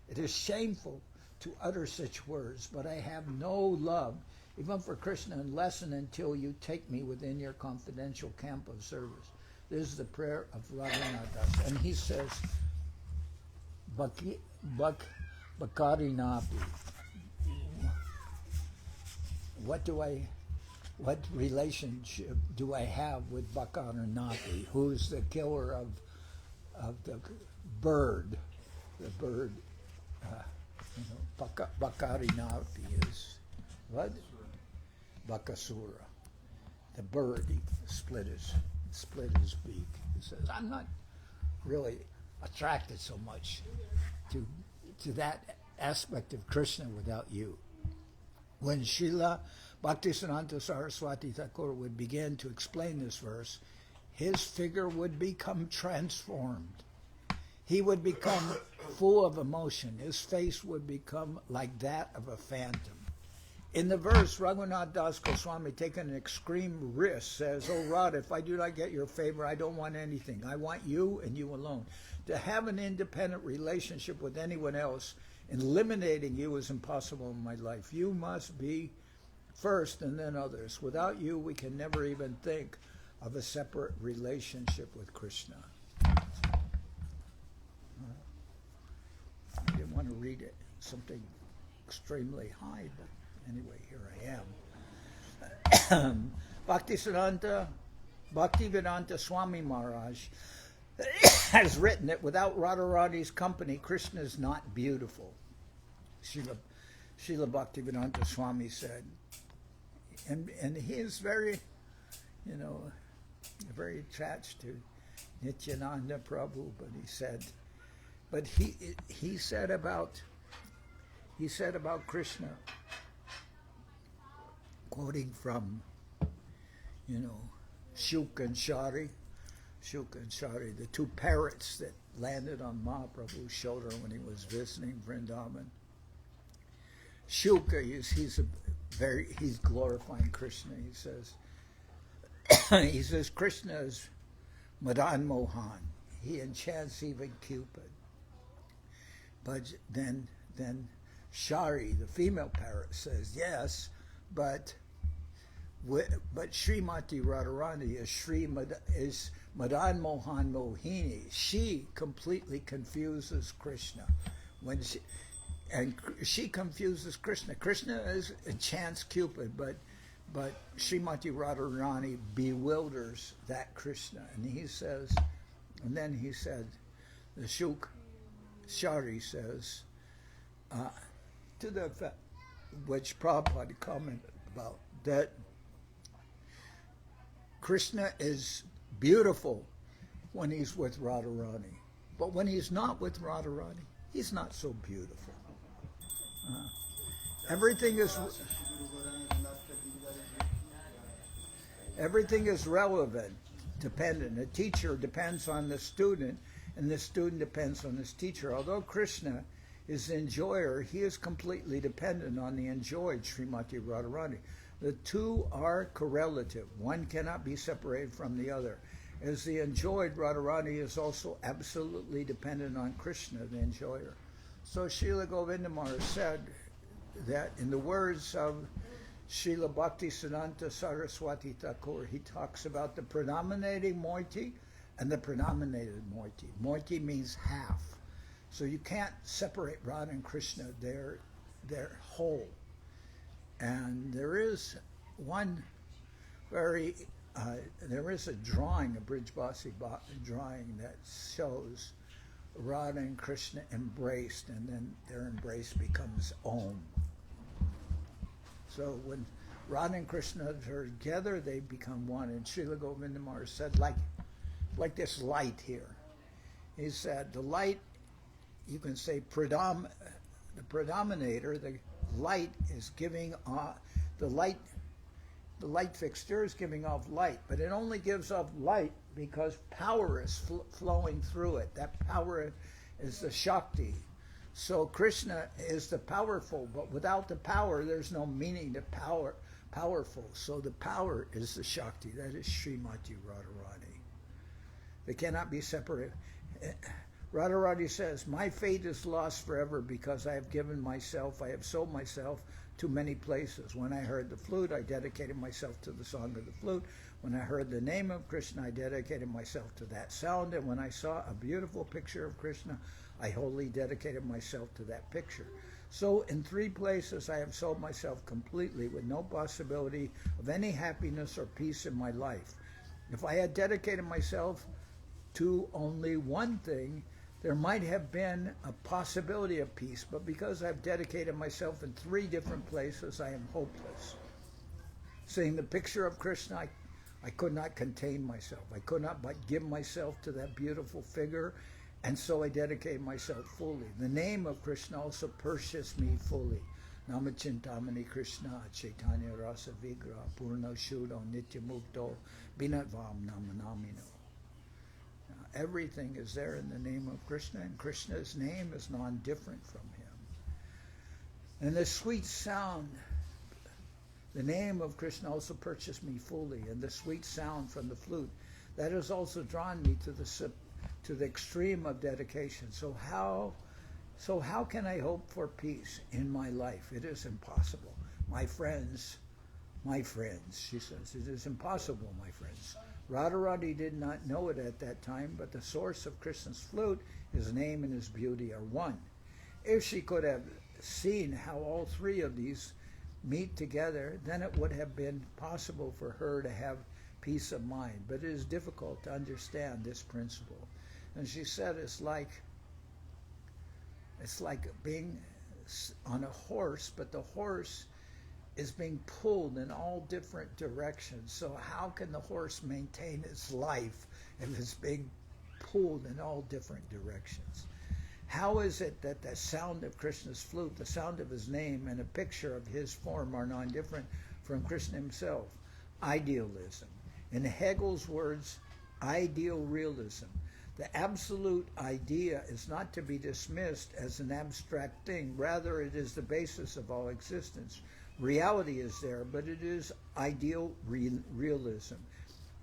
It is shameful to utter such words, but I have no love, even for Krishna, unless and until you take me within your confidential camp of service. This is the prayer of Radhanath Das. And he says, Bakarinapi. What relationship do I have with Bakarinapi, who's the killer of the bird? The bird, Bakarinapi is what? Bakasura. The bird, he split his beak. He says, I'm not really attracted so much to that aspect of Krishna without you. When Srila Bhaktisiddhanta Saraswati Thakur would begin to explain this verse, his figure would become transformed. He would become full of emotion. His face would become like that of a phantom. In the verse, Raghunath Das Goswami, taking an extreme risk, says, "Oh Radha, if I do not get your favor, I don't want anything. I want you and you alone. To have an independent relationship with anyone else, eliminating you is impossible in my life. You must be first and then others. Without you, we can never even think of a separate relationship with Krishna." I didn't want to read it, something extremely high, but anyway, here I am. Bhaktivedanta Swami Maharaj has written that without Radharani's company, Krishna is not beautiful. Srila Bhaktivedanta Swami said, and he is very, very attached to Nityananda Prabhu, but he said about Krishna, quoting from, Shuk and Shari, the two parrots that landed on Mahaprabhu's shoulder when he was visiting Vrindavan. Shuka, he's glorifying Krishna. He says Krishna is Madan Mohan. He enchants even Cupid. But then Shari, the female parrot, says yes, but Srimate Radharani is Madan Mohan Mohini. She completely confuses Krishna she confuses Krishna. Krishna enchants Cupid, but Srimati Radharani bewilders that Krishna. And then he said, the Shari says, to the effect, which Prabhupada commented about, that Krishna is beautiful when he's with Radharani. But when he's not with Radharani, he's not so beautiful. Everything is relevant, dependent. A teacher depends on the student, and the student depends on his teacher. Although Krishna is the enjoyer, he is completely dependent on the enjoyed, Srimati Radharani. The two are correlative. One cannot be separated from the other. As the enjoyed, Radharani is also absolutely dependent on Krishna, the enjoyer. So Srila Govindamara said that in the words of Srila Bhaktisiddhanta Saraswati Thakur, he talks about the predominating moiety and the predominated moiety. Moiety means half. So you can't separate Radha and Krishna. They're whole. And there is one very, there is a drawing, a Brijbasi drawing that shows Radha and Krishna embraced, and then their embrace becomes Om. So when Radha and Krishna are together, they become one. And Srila Govindamar said, like this light here. He said, the light, you can say the predominator, the light is giving off, the light fixture is giving off light, but it only gives off light because power is flowing through it. That power is the Shakti. So Krishna is the powerful, but without the power, there's no meaning to powerful. So the power is the Shakti. That is Srimate Radharani. They cannot be separated. Radharani says, my fate is lost forever because I have given myself, I have sold myself to many places. When I heard the flute, I dedicated myself to the song of the flute. When I heard the name of Krishna, I dedicated myself to that sound. And when I saw a beautiful picture of Krishna, I wholly dedicated myself to that picture. So in 3 places, I have sold myself completely with no possibility of any happiness or peace in my life. If I had dedicated myself to only one thing, there might have been a possibility of peace, but because I've dedicated myself in 3 different places, I am hopeless. Seeing the picture of Krishna, I could not contain myself. I could not but give myself to that beautiful figure, and so I dedicated myself fully. The name of Krishna also purchased me fully. Namachintamani Krishna, Chaitanya Rasa Vigra, Purna Shuddho, Nitya Mukto, Binatvam Namanamino. Everything is there in the name of Krishna, and Krishna's name is non-different from him. And the sweet sound, the name of Krishna also purchased me fully, and the sweet sound from the flute, that has also drawn me to the extreme of dedication. So how can I hope for peace in my life? It is impossible. My friends, she says, it is impossible, my friends. Radharani did not know it at that time, but the source of Krishna's flute, his name and his beauty are one. If she could have seen how all 3 of these meet together, then it would have been possible for her to have peace of mind. But it is difficult to understand this principle. And she said it's like being on a horse, but the horse is being pulled in all different directions. So how can the horse maintain its life if it's being pulled in all different directions? How is it that the sound of Krishna's flute, the sound of his name, and a picture of his form are non-different from Krishna himself? Idealism. In Hegel's words, ideal realism. The absolute idea is not to be dismissed as an abstract thing. Rather, it is the basis of all existence. Reality is there, but it is ideal realism.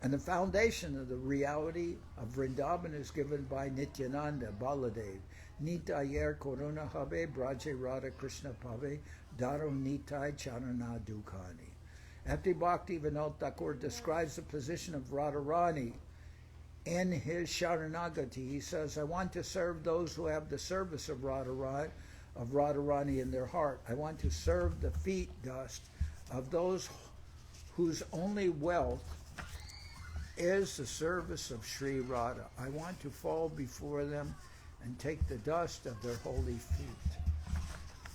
And the foundation of the reality of Vrindavan is given by Nityananda, Baladev. Nita yer koruna habe, braje radha Krishna pave, daro nitai charana dukhani. After Bhakti Vinod Thakur describes the position of Radharani in his Sharanagati, he says, I want to serve those who have the service of Radharani in their heart. I want to serve the feet dust of those whose only wealth is the service of Sri Radha. I want to fall before them and take the dust of their holy feet.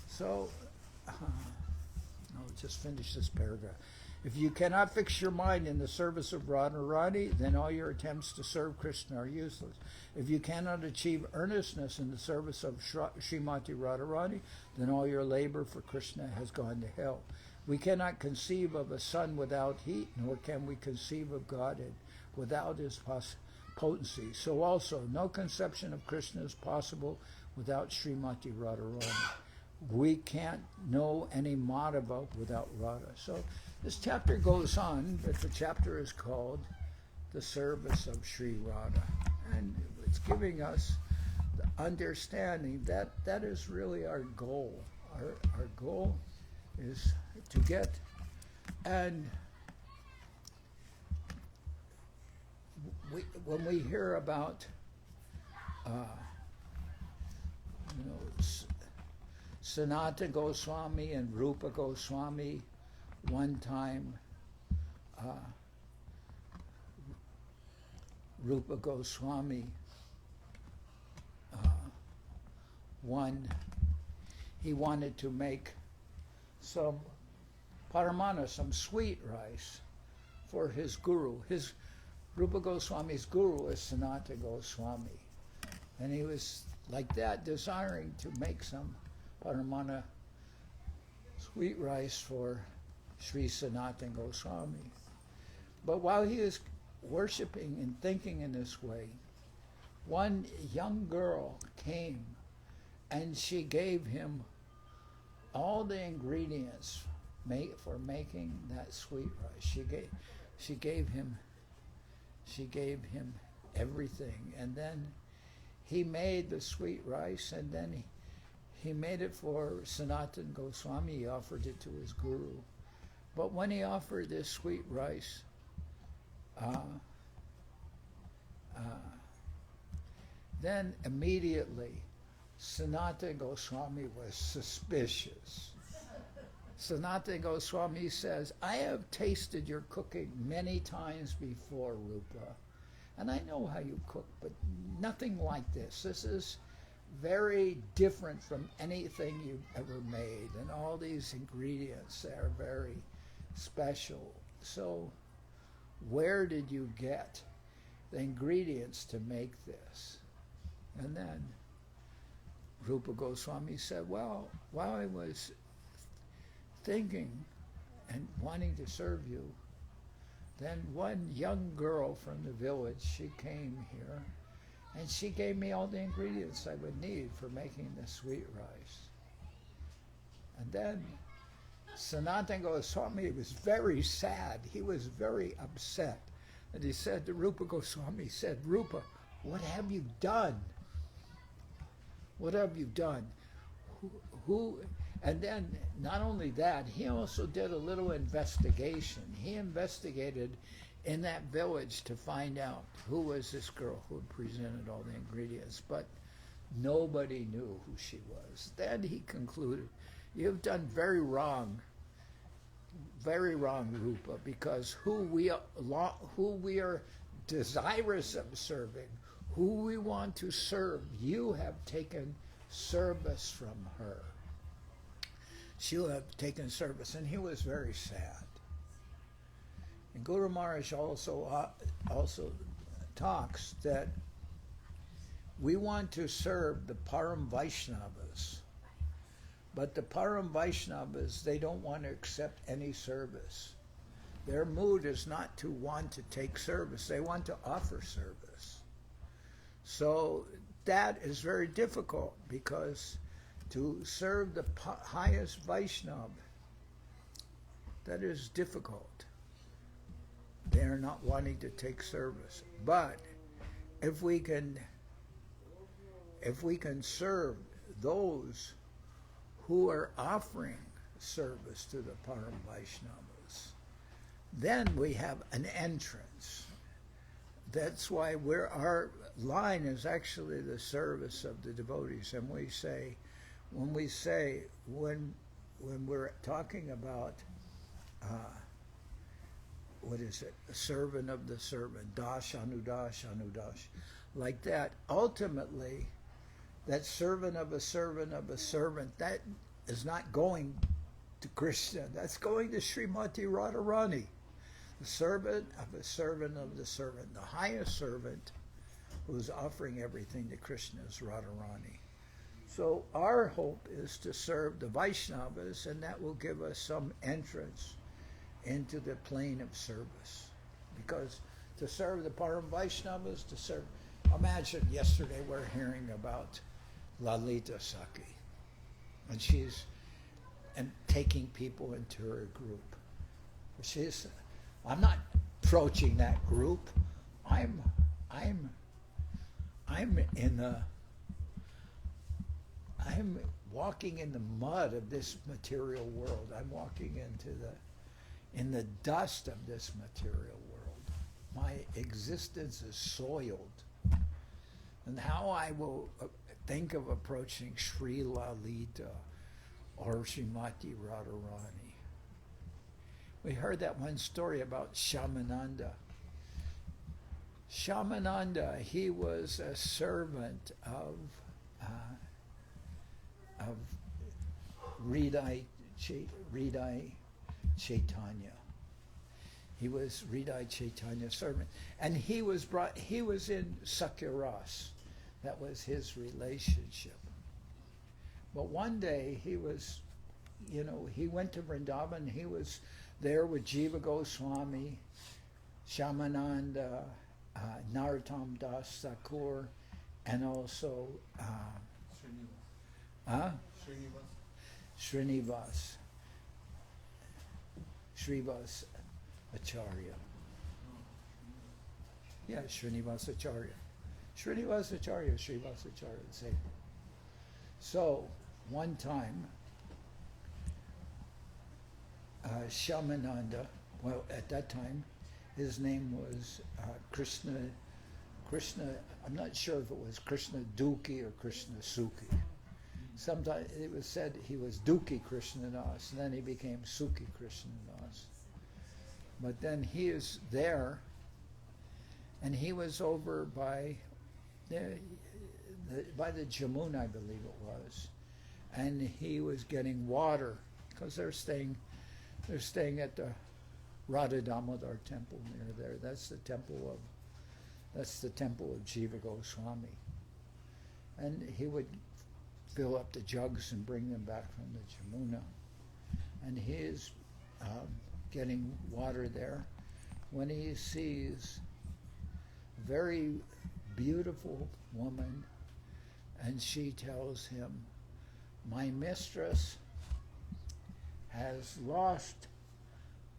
So, I'll just finish this paragraph. If you cannot fix your mind in the service of Radharani, then all your attempts to serve Krishna are useless. If you cannot achieve earnestness in the service of Srimate Radharani, then all your labor for Krishna has gone to hell. We cannot conceive of a sun without heat, nor can we conceive of Godhead without his potency. So also, no conception of Krishna is possible without Srimate Radharani. We can't know any Madhava without Radha. So this chapter goes on, but the chapter is called The Service of Sri Radha. And it's giving us the understanding that that is really our goal. Our goal is to get, and when we hear about, Sanatana Goswami and Rupa Goswami, one time, Rupa Goswami, he wanted to make some paramana, some sweet rice, for his guru. His Rupa Goswami's guru is Sanatana Goswami. And he was like that, desiring to make some paramana sweet rice for Sri Sanatana Goswami. But while he was worshiping and thinking in this way, one young girl came and she gave him all the ingredients for making that sweet rice. She gave him everything, and then he made the sweet rice, and then he made it for Sanatana Goswami. He offered it to his guru. But when he offered this sweet rice, then immediately Sanatana Goswami was suspicious. Sanatana Goswami says, I have tasted your cooking many times before, Rupa, and I know how you cook, but nothing like this. This is very different from anything you've ever made, and all these ingredients are very special. So where did you get the ingredients to make this? And then Rupa Goswami said, well, while I was thinking and wanting to serve you, then one young girl from the village, she came here and she gave me all the ingredients I would need for making the sweet rice. And then Sanatana Goswami was very sad. He was very upset. And he said to Rupa Goswami, he said, Rupa, what have you done? What have you done? Who? And then not only that, he also did a little investigation. He investigated in that village to find out who was this girl who had presented all the ingredients, but nobody knew who she was. Then he concluded, you've done very wrong, Rupa, because who we are desirous of serving, who we want to serve, you have taken service from her. She'll have taken service. And he was very sad. And Guru Maharaj also talks that we want to serve the Param Vaishnavas, but the Param Vaishnavas, they don't want to accept any service. Their mood is not to want to take service. They want to offer service. So that is very difficult, because to serve the highest Vaishnava, that is difficult. They are not wanting to take service. But if we can serve those who are offering service to the Param Vaishnavas, then we have an entrance. That's why our line is actually the service of the devotees. And when we're talking about what is it? A servant of the servant, dash anudash anudash, like that. Ultimately, that servant of a servant of a servant, that is not going to Krishna. That's going to Srimate Radharani. The servant of a servant of the servant. The highest servant who is offering everything to Krishna is Radharani. So our hope is to serve the Vaishnavas, and that will give us some entrance into the plane of service. Because to serve the Param Vaishnavas, imagine yesterday we're hearing about Lalita Saki, and she's taking people into her group. I'm not approaching that group. I'm walking in the mud of this material world. I'm walking in the dust of this material world. my existence is soiled. And how I will think of approaching Sri Lalita or Srimate Radharani. We heard that one story about Shamananda. Shamananda, he was a servant of Hridai Chaitanya. He was Hridai Chaitanya's servant. And he was in Sakyaras. That was his relationship. But one day he was, he went to Vrindavan. He was there with Jiva Goswami, Shamananda, Narottam Das Thakur, and also Srinivas Acharya. Yeah, Srinivas Acharya. Srinivas Acharya, the same. So, one time, Shamananda, well, at that time, his name was Krishna, I'm not sure if it was Krishna Duki or Krishna Suki. Sometimes it was said he was Duki Krishnadas, and then he became Suki Krishnadas. But then he is there, and he was over by the Jamuna, I believe it was, and he was getting water because they're staying at the Radha Damodar temple near there. That's the temple of Jiva Goswami, and he would fill up the jugs and bring them back from the Jamuna, and he is getting water there when he sees a very beautiful woman, and she tells him, "My mistress has lost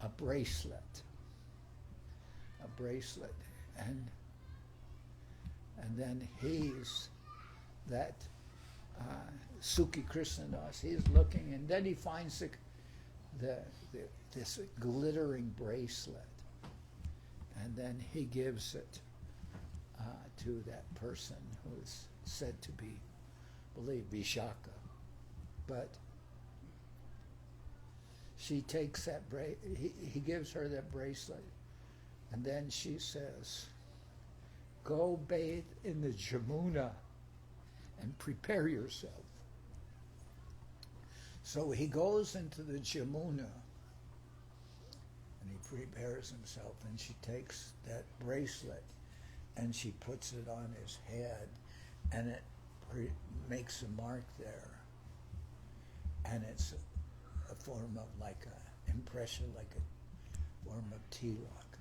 a bracelet, and then he's that Suki Krishnadas. He's looking, and then he finds this glittering bracelet, and then he gives it to that person who is said to be, believe, Vishaka. But she takes that he gives her that bracelet, and then she says, "Go bathe in the Jamuna and prepare yourself." So he goes into the Jamuna and he prepares himself, and she takes that bracelet and she puts it on his head, and it makes a mark there, and it's a form of like a impression, like a form of tilak,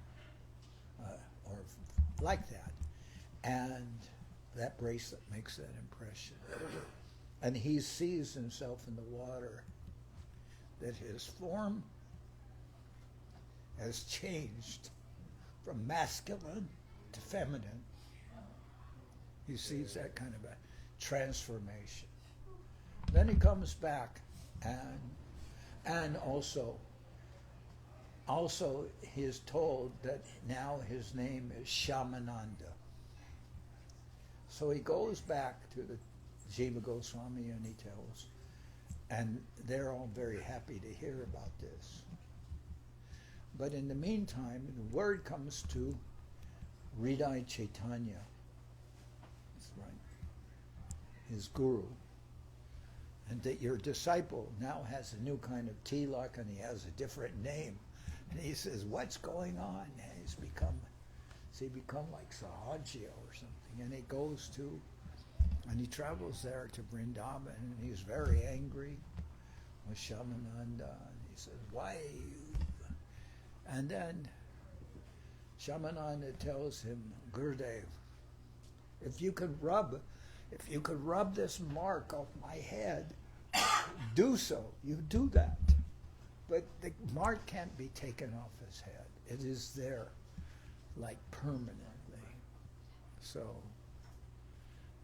or like that, and that bracelet makes that impression. And he sees himself in the water, that his form has changed from masculine to feminine. He sees that kind of a transformation. Then he comes back, and also he is told that now his name is Shamananda. So he goes back to the Jiva Goswami and he tells, and they're all very happy to hear about this. But in the meantime, the word comes to Hridai Chaitanya, that's right, his guru, and that your disciple now has a new kind of tilak and he has a different name. And he says, "What's going on?" And he's become like Sahaja or something. And he goes to, and he travels there to Vrindavan, and he's very angry with Shamananda. And he says, "Why you?" And then Shamananda tells him, "Gurudev, if you could rub this mark off my head, do so. You do that. But the mark can't be taken off his head. It is there, like permanently." So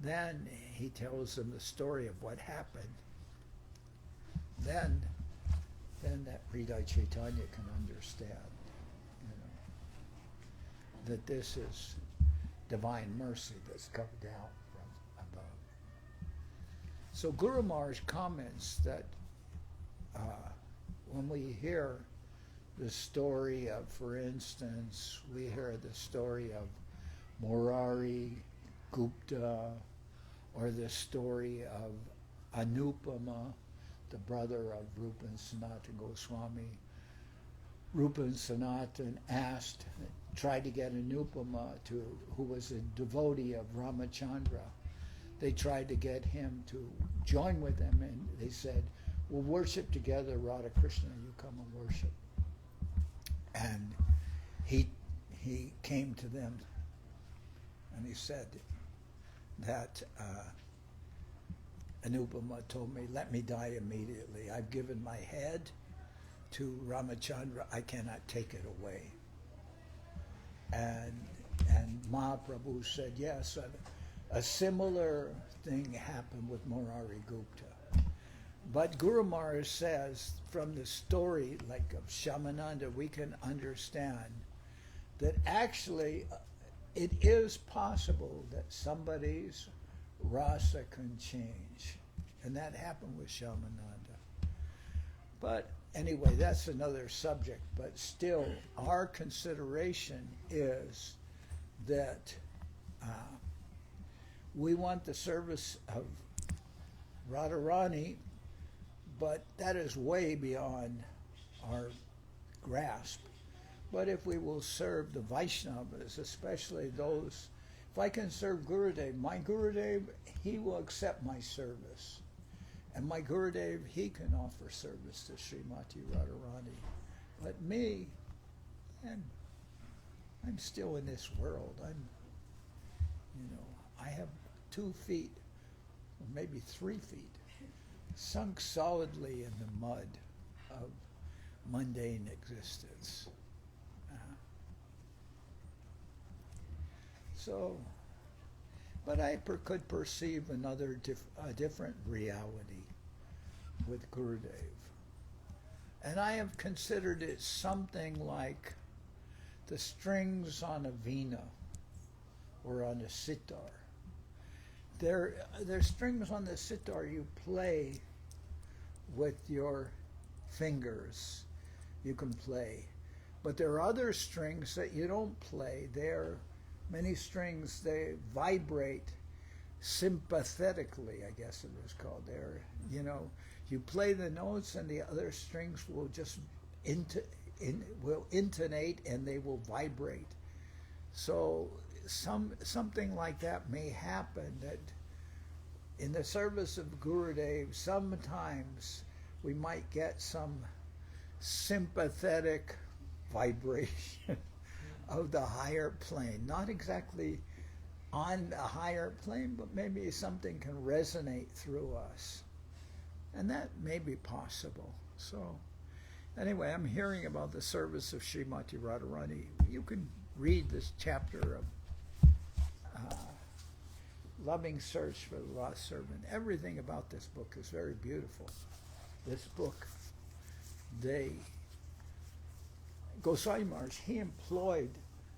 then he tells them the story of what happened. Then that Hridai Chaitanya can understand. that this is divine mercy that's come down from above. So Guru Maharaj comments that when we hear the story of, for instance, we hear the story of Murari Gupta, or the story of Anupama, the brother of Rupan Sanatan Goswami. Rupan Sanatan tried to get Anupama who was a devotee of Ramachandra. They tried to get him to join with them, and they said, we'll worship together, Radha Krishna, you come and worship. And he came to them and he said that Anupama told me, let me die immediately. I've given my head to Ramachandra, I cannot take it away. And Mahaprabhu said, yes, a similar thing happened with Murari Gupta. But Guru Maharaj says, from the story like of Shamananda, we can understand that actually it is possible that somebody's rasa can change. And that happened with Shamananda. But anyway, that's another subject. But still, our consideration is that we want the service of Radharani, but that is way beyond our grasp. But if we will serve the Vaishnavas, especially those, if I can serve Gurudev, my Gurudev, he will accept my service. And my Gurudev, he can offer service to Srimate Radharani. But me, I'm still in this world. I have 2 feet, or maybe 3 feet, sunk solidly in the mud of mundane existence. But I could perceive a different reality with Gurudev. And I have considered it something like the strings on a veena or on a sitar. They're strings on the sitar you play with your fingers. You can play. But there are other strings that you don't play. Many strings, they vibrate sympathetically, I guess it was called. You play the notes and the other strings will just will intonate and they will vibrate. So something like that may happen, that in the service of Gurudev, sometimes we might get some sympathetic vibration of the higher plane. Not exactly on the higher plane, but maybe something can resonate through us. And that may be possible. So anyway, I'm hearing about the service of Srimate Radharani. You can read this chapter of Loving Search for the Lost Servant. Everything about this book is very beautiful. This book, Goswami Maharaj, he employed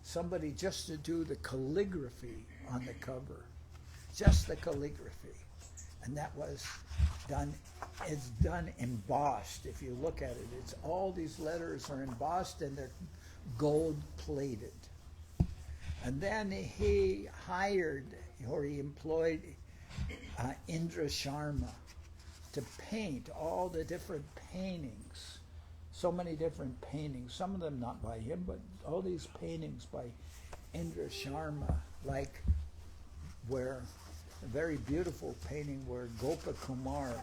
somebody just to do the calligraphy on the cover. Just the calligraphy. And that was done, it's done embossed. If you look at it, it's all these letters are embossed and they're gold plated. And then he employed Indra Sharma to paint all the different paintings. So many different paintings, some of them not by him, but all these paintings by Indra Sharma, like where a very beautiful painting where Gopakumar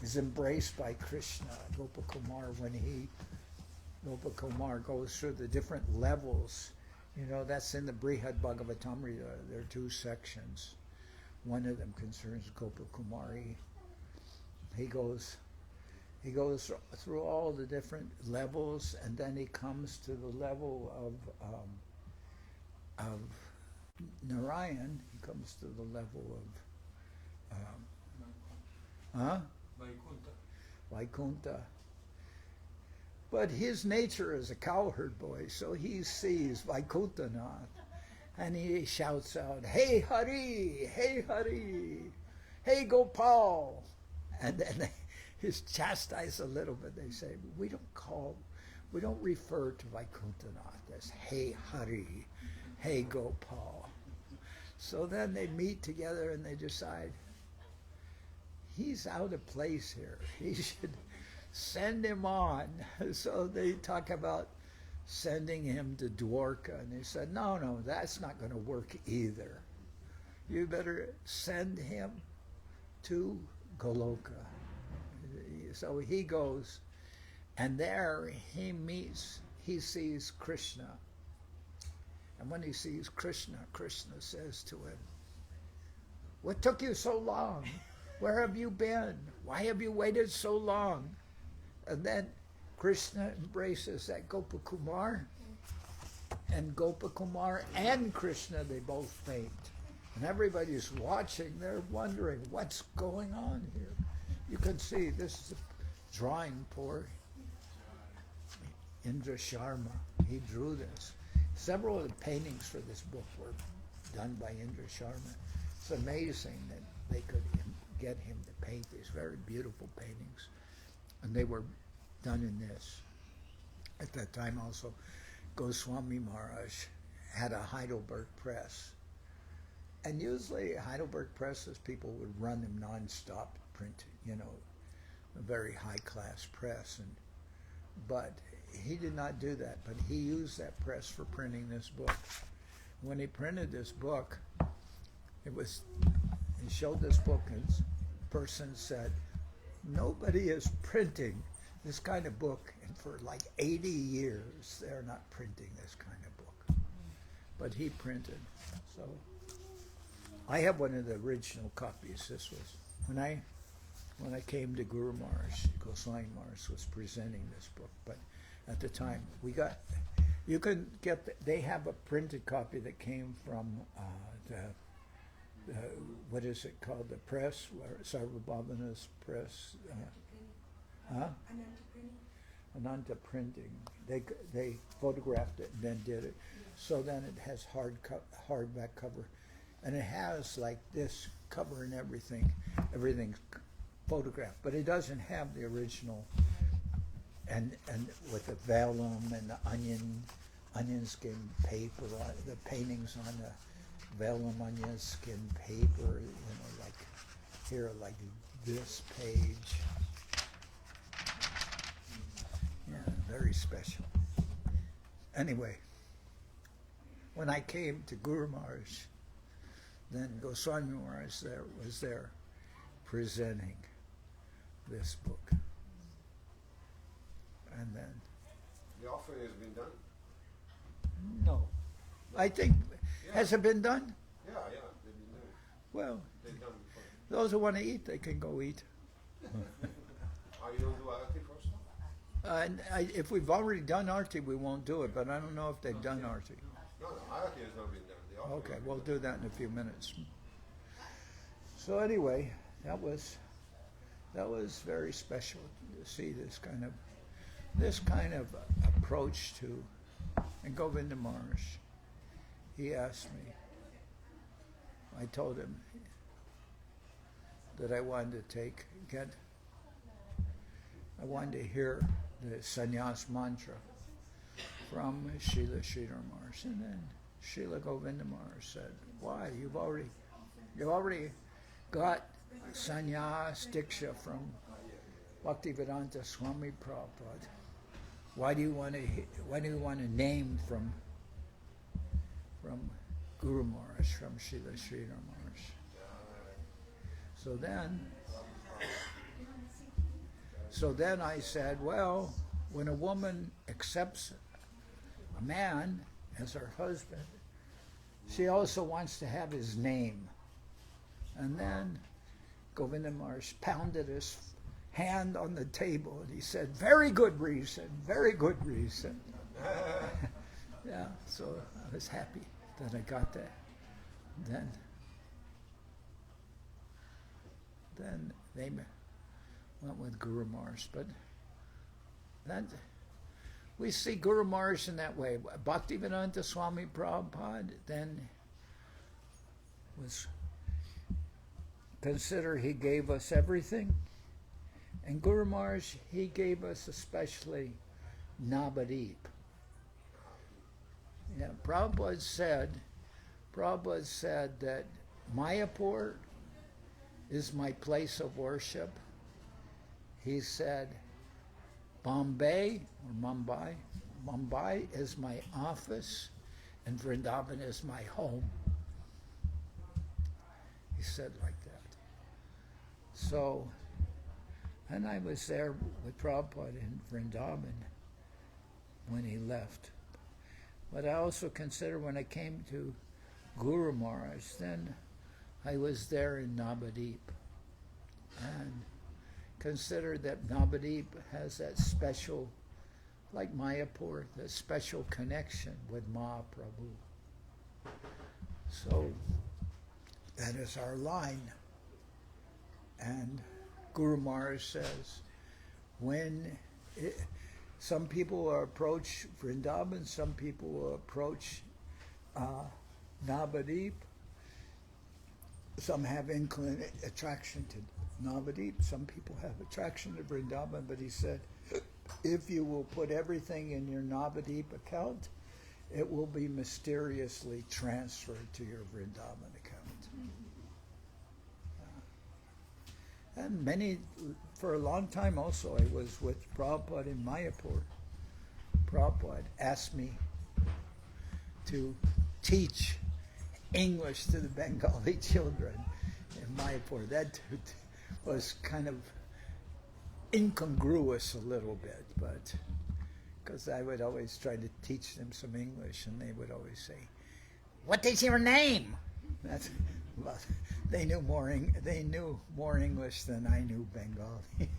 is embraced by Krishna. Gopakumar goes through the different levels. That's in the Brihad Bhagavatamrita. There are 2 sections. One of them concerns Gopakumari. He goes through all the different levels, and then he comes to the level of Narayan. He comes to the level of Vaikuntha. But his nature is a cowherd boy, so he sees Vaikuntanath. And he shouts out, "Hey Hari, hey Hari, hey Gopal." And then he's chastised a little bit. They say, we don't refer to Vaikuntanath as "Hey Hari, hey Gopal." So then they meet together and they decide, he's out of place here. He should send him on. So they talk about sending him to Dwarka. And they said, no, that's not going to work either. You better send him to Goloka. So he goes, and there he sees Krishna. And when he sees Krishna, Krishna says to him, "What took you so long? Where have you been? Why have you waited so long?" And then Krishna embraces that Gopakumar, and Gopakumar and Krishna, they both faint. And everybody's watching, they're wondering, what's going on here? You can see, this is a drawing for Indra Sharma. He drew this. Several of the paintings for this book were done by Indra Sharma. It's amazing that they could get him to paint these very beautiful paintings. And they were done in this. At that time also, Goswami Maharaj had a Heidelberg press. And usually Heidelberg presses, people would run them non-stop print, a very high-class press. But he did not do that, but he used that press for printing this book. When he printed this book, he showed this book, and this person said, nobody is printing this kind of book, and for like 80 years they're not printing this kind of book. But he printed. So I have one of the original copies. This was when I came to Guru Maharaj, Goswami Maharaj was presenting this book. But at the time, you can get, they have a printed copy that came from what is it called, the press, Sarvabhavana's press, Ananta Printing. They photographed it and then did it. So then it has hardback cover, and it has like this cover and everything's photographed, but it doesn't have the original. And with the vellum and the onion skin paper, the paintings on the vellum onion skin paper, like here, like this page. Yeah, very special. Anyway, when I came to Guru Maharaj, then Goswami Maharaj was there presenting this book. And then The offering has been done? no, I think has it been done? Yeah, they've been done. Well, They've done before. those who want to eat, they can go eat. You don't do arati first? And if we've already done arti, we won't do it. But I don't know if they've done arti. No, arati has not been done. The offering Okay, has we'll been do that in a few minutes. So anyway, that was very special to see this kind of approach to. And Govinda Maharaj, he asked me. I told him that I wanted to hear the sannyas mantra from Srila Sridhar Maharaj. And then Srila Govinda Maharaj said, "Why? You've already got sannyas diksha from Bhaktivedanta Swami Prabhupada. Why do you want to name from Guru Maharaj, from Srila Sridhar Maharaj?" So then I said, well, when a woman accepts a man as her husband, she also wants to have his name. And then Govinda Maharaj pounded his hand on the table and he said, very good reason, very good reason. Yeah, so I was happy that I got that. Then they went with Guru Maharaj, but that we see Guru Maharaj in that way. Bhaktivedanta Swami Prabhupada then was consider he gave us everything. And Guru Maharaj, he gave us especially Navadip. Yeah, Prabhupada said that Mayapur is my place of worship. He said Mumbai is my office, and Vrindavan is my home. He said like that. So, and I was there with Prabhupada in Vrindavan when he left. But I also consider when I came to Guru Maharaj, then I was there in Navadip. And consider that Navadip has that special, like Mayapur, that special connection with Mahaprabhu. So that is our line. And Guru Maharaj says, some people will approach Vrindavan, some people will approach Navadip. Some have attraction to Navadip, some people have attraction to Vrindavan, but he said, if you will put everything in your Navadip account, it will be mysteriously transferred to your Vrindavan account. And for a long time also, I was with Prabhupada in Mayapur. Prabhupada asked me to teach English to the Bengali children in Mayapur. That was kind of incongruous a little bit, but because I would always try to teach them some English, and they would always say, "What is your name?" Well, they knew more English than I knew Bengali.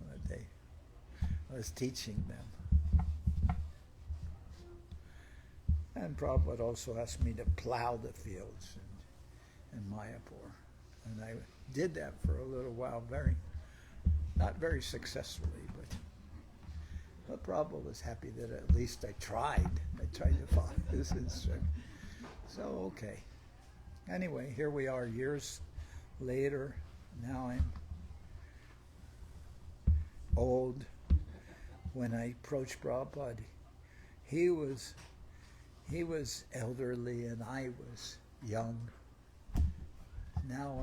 But I was teaching them. And Prabhupada also asked me to plow the fields in Mayapur. And I did that for a little while, not very successfully, but Prabhupada was happy that at least I tried. I tried to follow his instruction. So, okay. Anyway, here we are years later. Now I'm old. When I approached Prabhupada, he was elderly and I was young. Now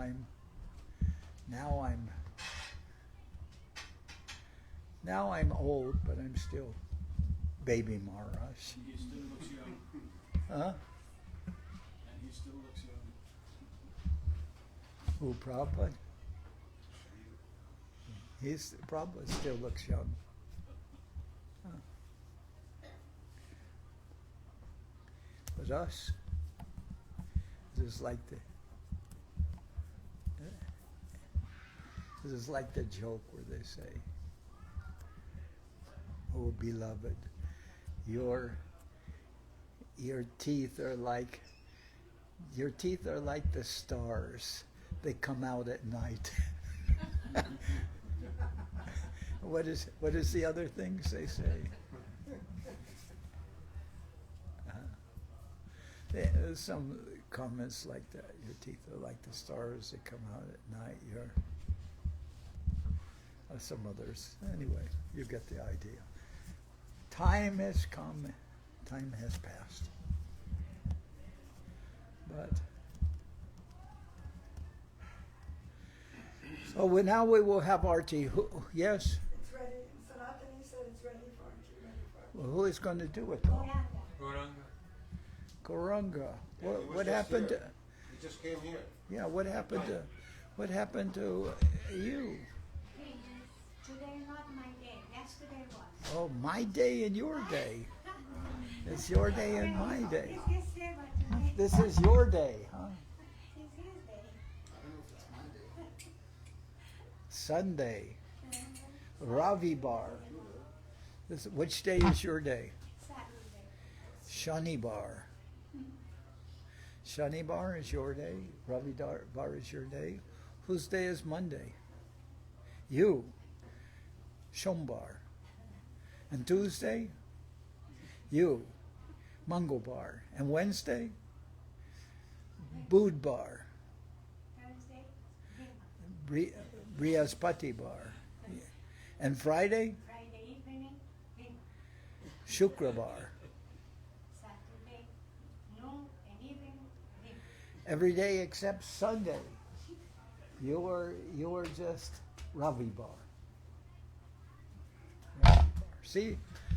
I'm old, but I'm still baby Maharaj. He still looks young. Huh? And he still looks young. Who, Prabhupada? Prabhupada still looks young. Huh. But us, this is like the joke where they say, "Oh, beloved, your teeth are like the stars. They come out at night." What is the other things they say? There's some comments like that. Your teeth are like the stars that come out at night. Some others. Anyway, you get the idea. Time has come. Time has passed. But so now we will have RT. Yes? It's ready. Sanatani said it's ready for RT. Well, who is going to do it though? Gauranga. Goranga. Yeah, he was What just happened here. to? He just came here. Yeah. What happened to you? Today not my day. Yesterday was. Oh, my day and your day. It's your day and my day. It's his Seva today. This is your day, huh? It's his day. Sunday. Ravibar. Which day is your day? Saturday. Shanibar. Shanibar is your day. Ravibar is your day. Whose day is Monday? You. Shombar. And Tuesday, you, Mangalbar. And Wednesday, Budbar, Thursday, Vim. Brihaspati Bar. And Friday, Friday evening, Vim. Shukrabar. Saturday, noon and evening, Vim. Every day except Sunday, you're just Ravi Bar. See,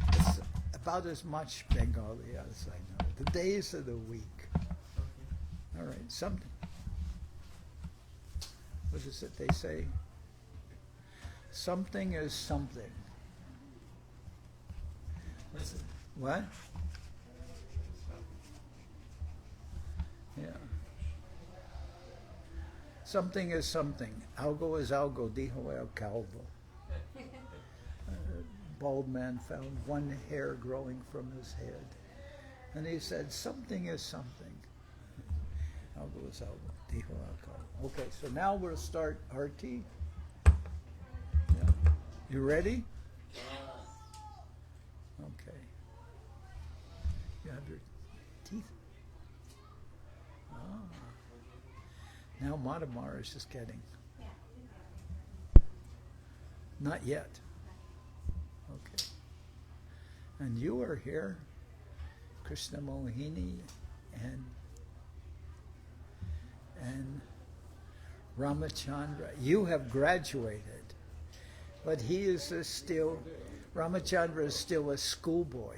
it's about as much Bengali as I know. The days of the week. All right, something. What is it they say? Something is something. What? Yeah. Something is something. Algo is algo, dijo el calvo. Bald man found one hair growing from his head. And he said, something is something. Algo is algo, dijo el calvo. Okay, so now we'll start our tea. Yeah. You ready? Okay. You have your teeth? Ah. Now Madamar is just getting. Yeah. Not yet. Okay. And you are here, Krishna Mohini and Ramachandra. You have graduated, but he is still, Ramachandra is still a schoolboy.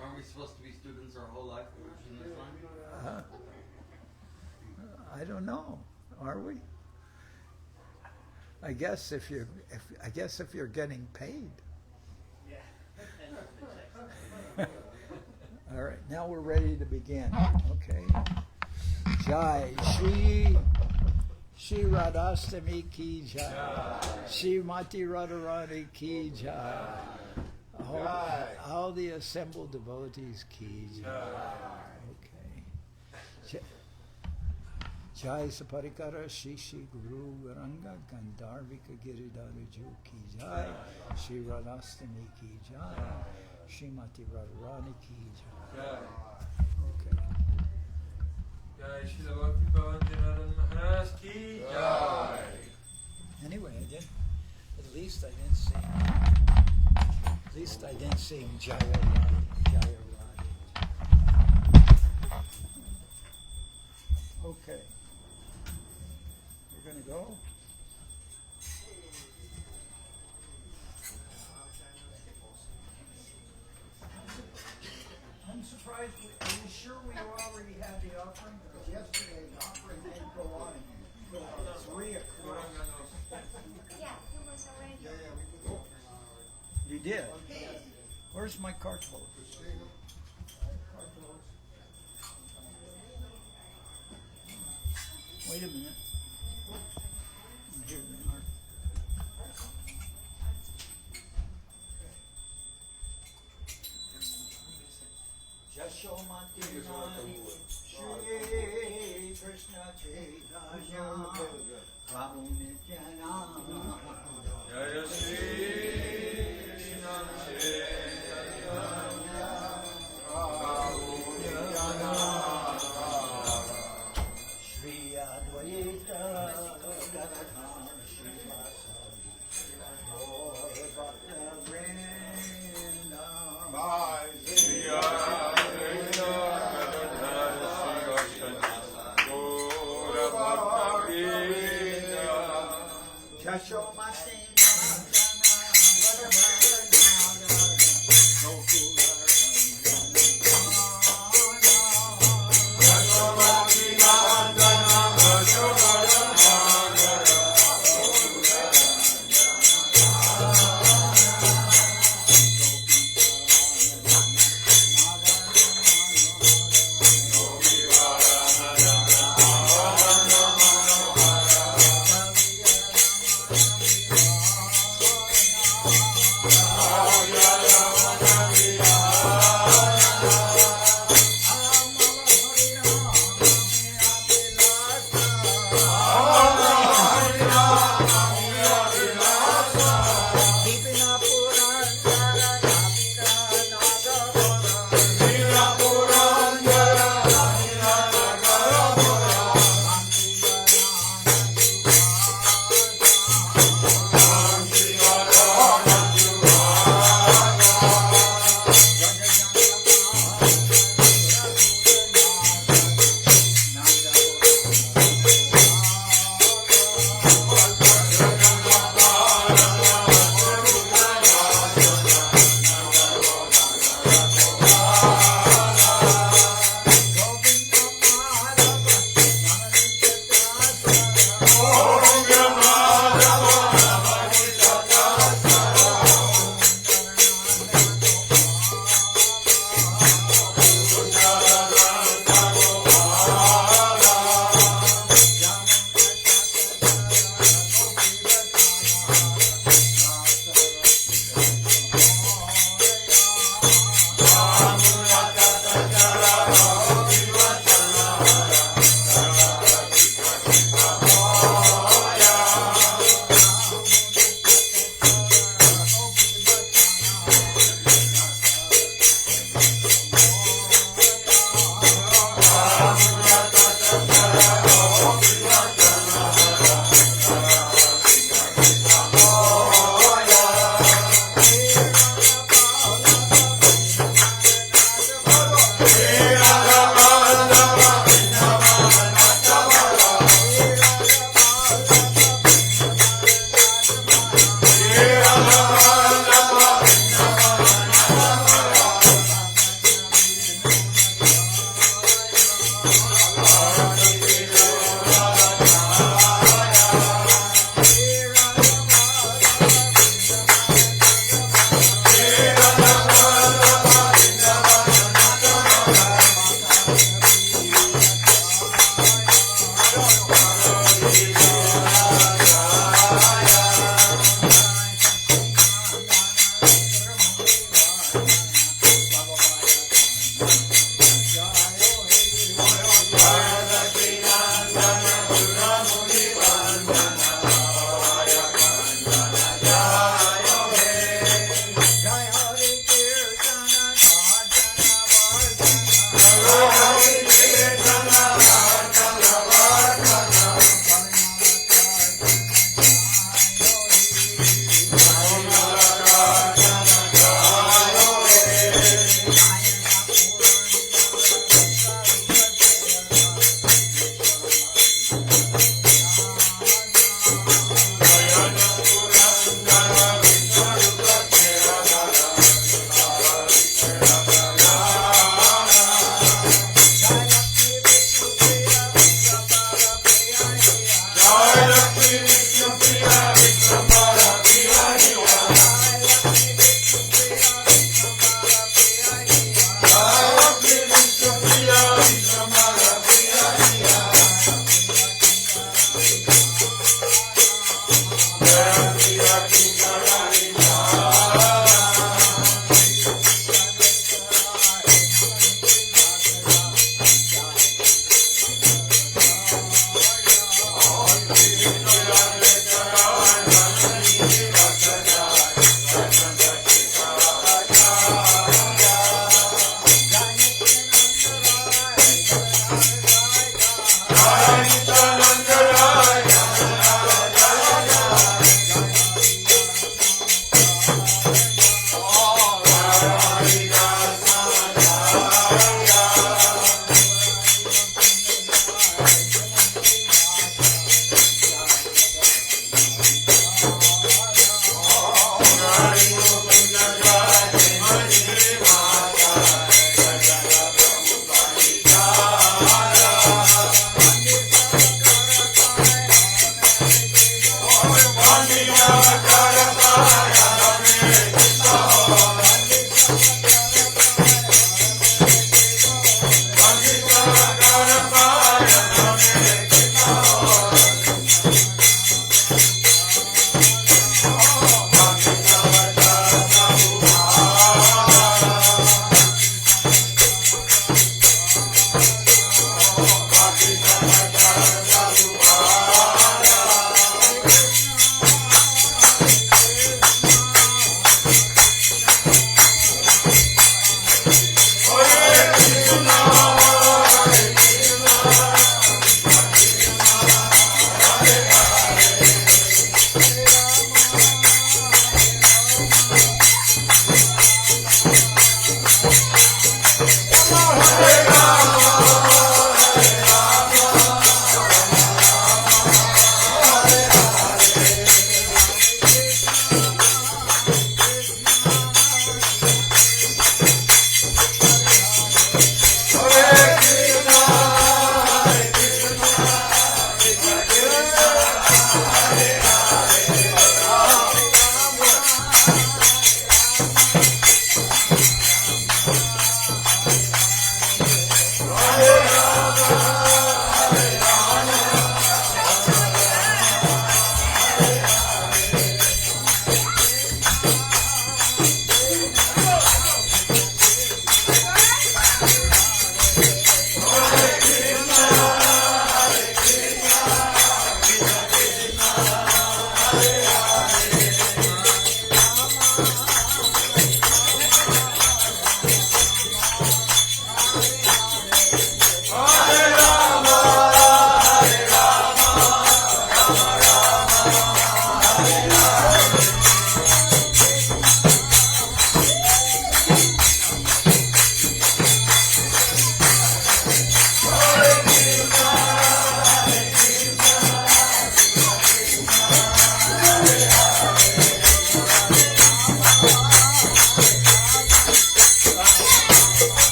Aren't we supposed to be students our whole life in this line? I don't know. Are we? I guess if you're getting paid. All right, now we're ready to begin. Okay. Jai Shri Radhastami ki jai. Srimate Radharani ki jai. All the assembled devotees ki jai. Okay. Jai Saparikara Shri Guru Garanga Gandharvika Giridhara Ju ki jai. Shri Radhastami ki jai. Srimate Radharani ki jai. Okay. Jai Shri Bhakti Bhavan Maharaj ki jai. Anyway, at least I didn't sing Jaya Radhi, Jaya Radhi. Okay. We're going to go. I'm surprised. Are you sure we already had the offering? Because yesterday the offering didn't go on. It's 3 o'clock. Yeah, it was already. You did? Where's my cart holder? Wait a minute. Here they are. Jashamati Nani Shri Krishna Chaitanya Prabhu Nityananda Jai Shri Krishna Chaitanya Prabhu Nityananda Shri Advaita Gadadhar Shri Vasavi Gaur Bhakta Vrinda Bye. Shri Advaita Gadadhar Shri Gaur Bhakta Vrinda Jashamati Keeping up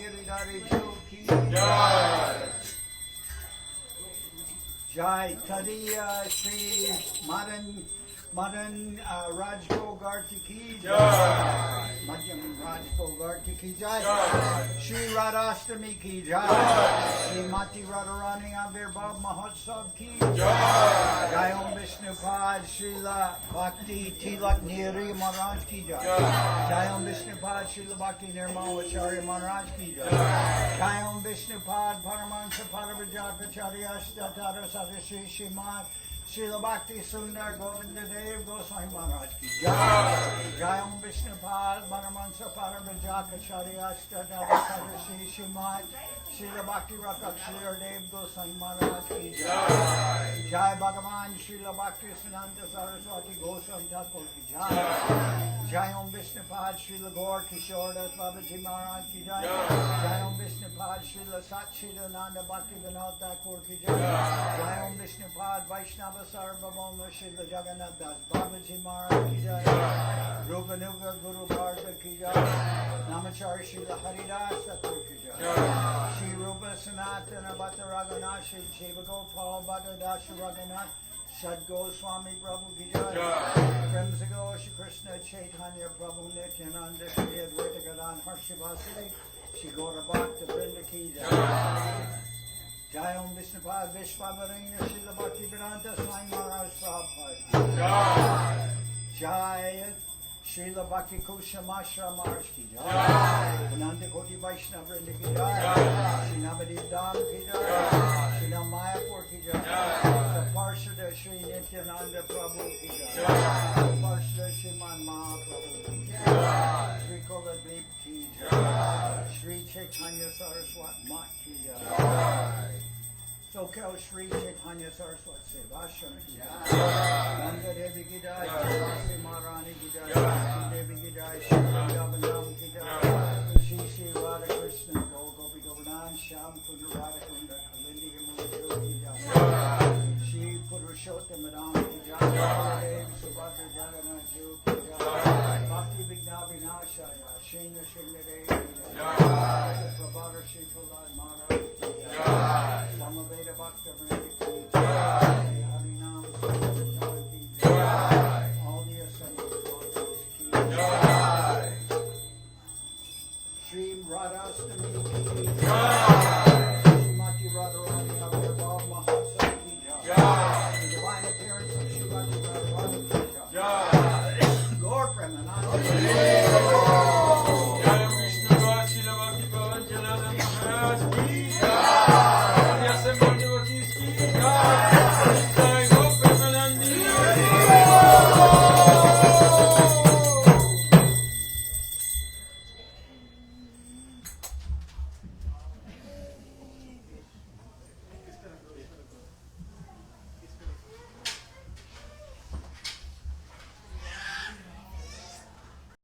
Giridhari Ki Jai. Jai Tadiya Sri Madan Rajbogarti Ki Jai. Madhyam Rajbogarti Ki Jai. Jai. Shri Radhastami Ki Jai. Srimate Radharani Avirbhav Mahotsav Ki Jai. Jai Om Vishnupad Srila Bhakti Tilak Niri Maharaj Ki Jai. Jai Om Vishnupad Srila Bhakti Nirmawacharya Maharaj Ki Jai. Jai Om Vishnupad Paramahansa Parabhajakacharya Statara Sadashri Shrimad Srila Bhakti Sundar Govinda Dev Goswami Maharaj Ki Jai. Jai Om Vishnupad Paramahansa Parabhajakacharya Statara Sadashri Shrimad Srila Bhakti Rakshar Dev Goswami Maharaj Ki Jai. Jai Bhagavan Srila Bhakti Siddhanta Saraswati Goswami Thakur Ki Jai. Jai Om Vishnupad Srila Gaur Kishore Das Babaji Maharaj Ki Jai. Jai Om Vishnupad Srila Satchidananda Bhakti Vinod Thakur Ki Jai. Jai Om Vishnupad Vaishnava Sarvabhauma Srila Jagannath Das Babaji Maharaj Ki Jai. Rupanuga Guru Bharta Ki Jai. Namachar Srila Haridas Thakur Ki Jai. Shri Rupa Sanatana Bhatta Raghunath Shri Seva Gopal Bhatta Dasha Raghunath Sad Goswami Prabhu Ki Jai. Premsago Shri Krishna Chaitanya Prabhu Nityananda Shri Advaita Gadan Harshivasili Shri Gaura Bhakta Vrinda Ki Jai. Jai Om Vishnupad Vishwavaranya Srila Bhakti Vedanta Swami Maharaj Prabhupada. Jai. Jai Srila Bhakti Kushamashra Maharaj Ki Jai. Ananta Koti Vaishnava Vrinda Ki Jai. Shri Navadip Dham Ki Jai. Shri Mayapur Ki Jai. Parshada Shri Nityananda Prabhu Ki Jai. Parshada Shriman Mahaprabhu Ki Jai. Shri Koladvip Ki Jai. Shri Chaitanya Saraswat Mat Ki Jai. Soquel Shri Chaitanya Saraswat Seva Ashram Ki Jai. Nanda Devi Ki Jai. Srimate Radharani Ki Jai. Shri Devi Ki Jai. Shri Vrindavanam Ki Jai. Shri Shri Radha Krishna Gopi Govardhan Sham Kunda Radha Kunda Kalindi Murti Ki Jai. Shri Purushottam Madam Ki Jai. Dev Subhadra Jagannath Ji Ki Jai. Bhakti Vigna Vinashaya Shrina Sringadev Ki Jai. Prabhara Shri Prahlad Maharaj Ki Jai. Samaveda Bhakta Vrinda Ki Jai.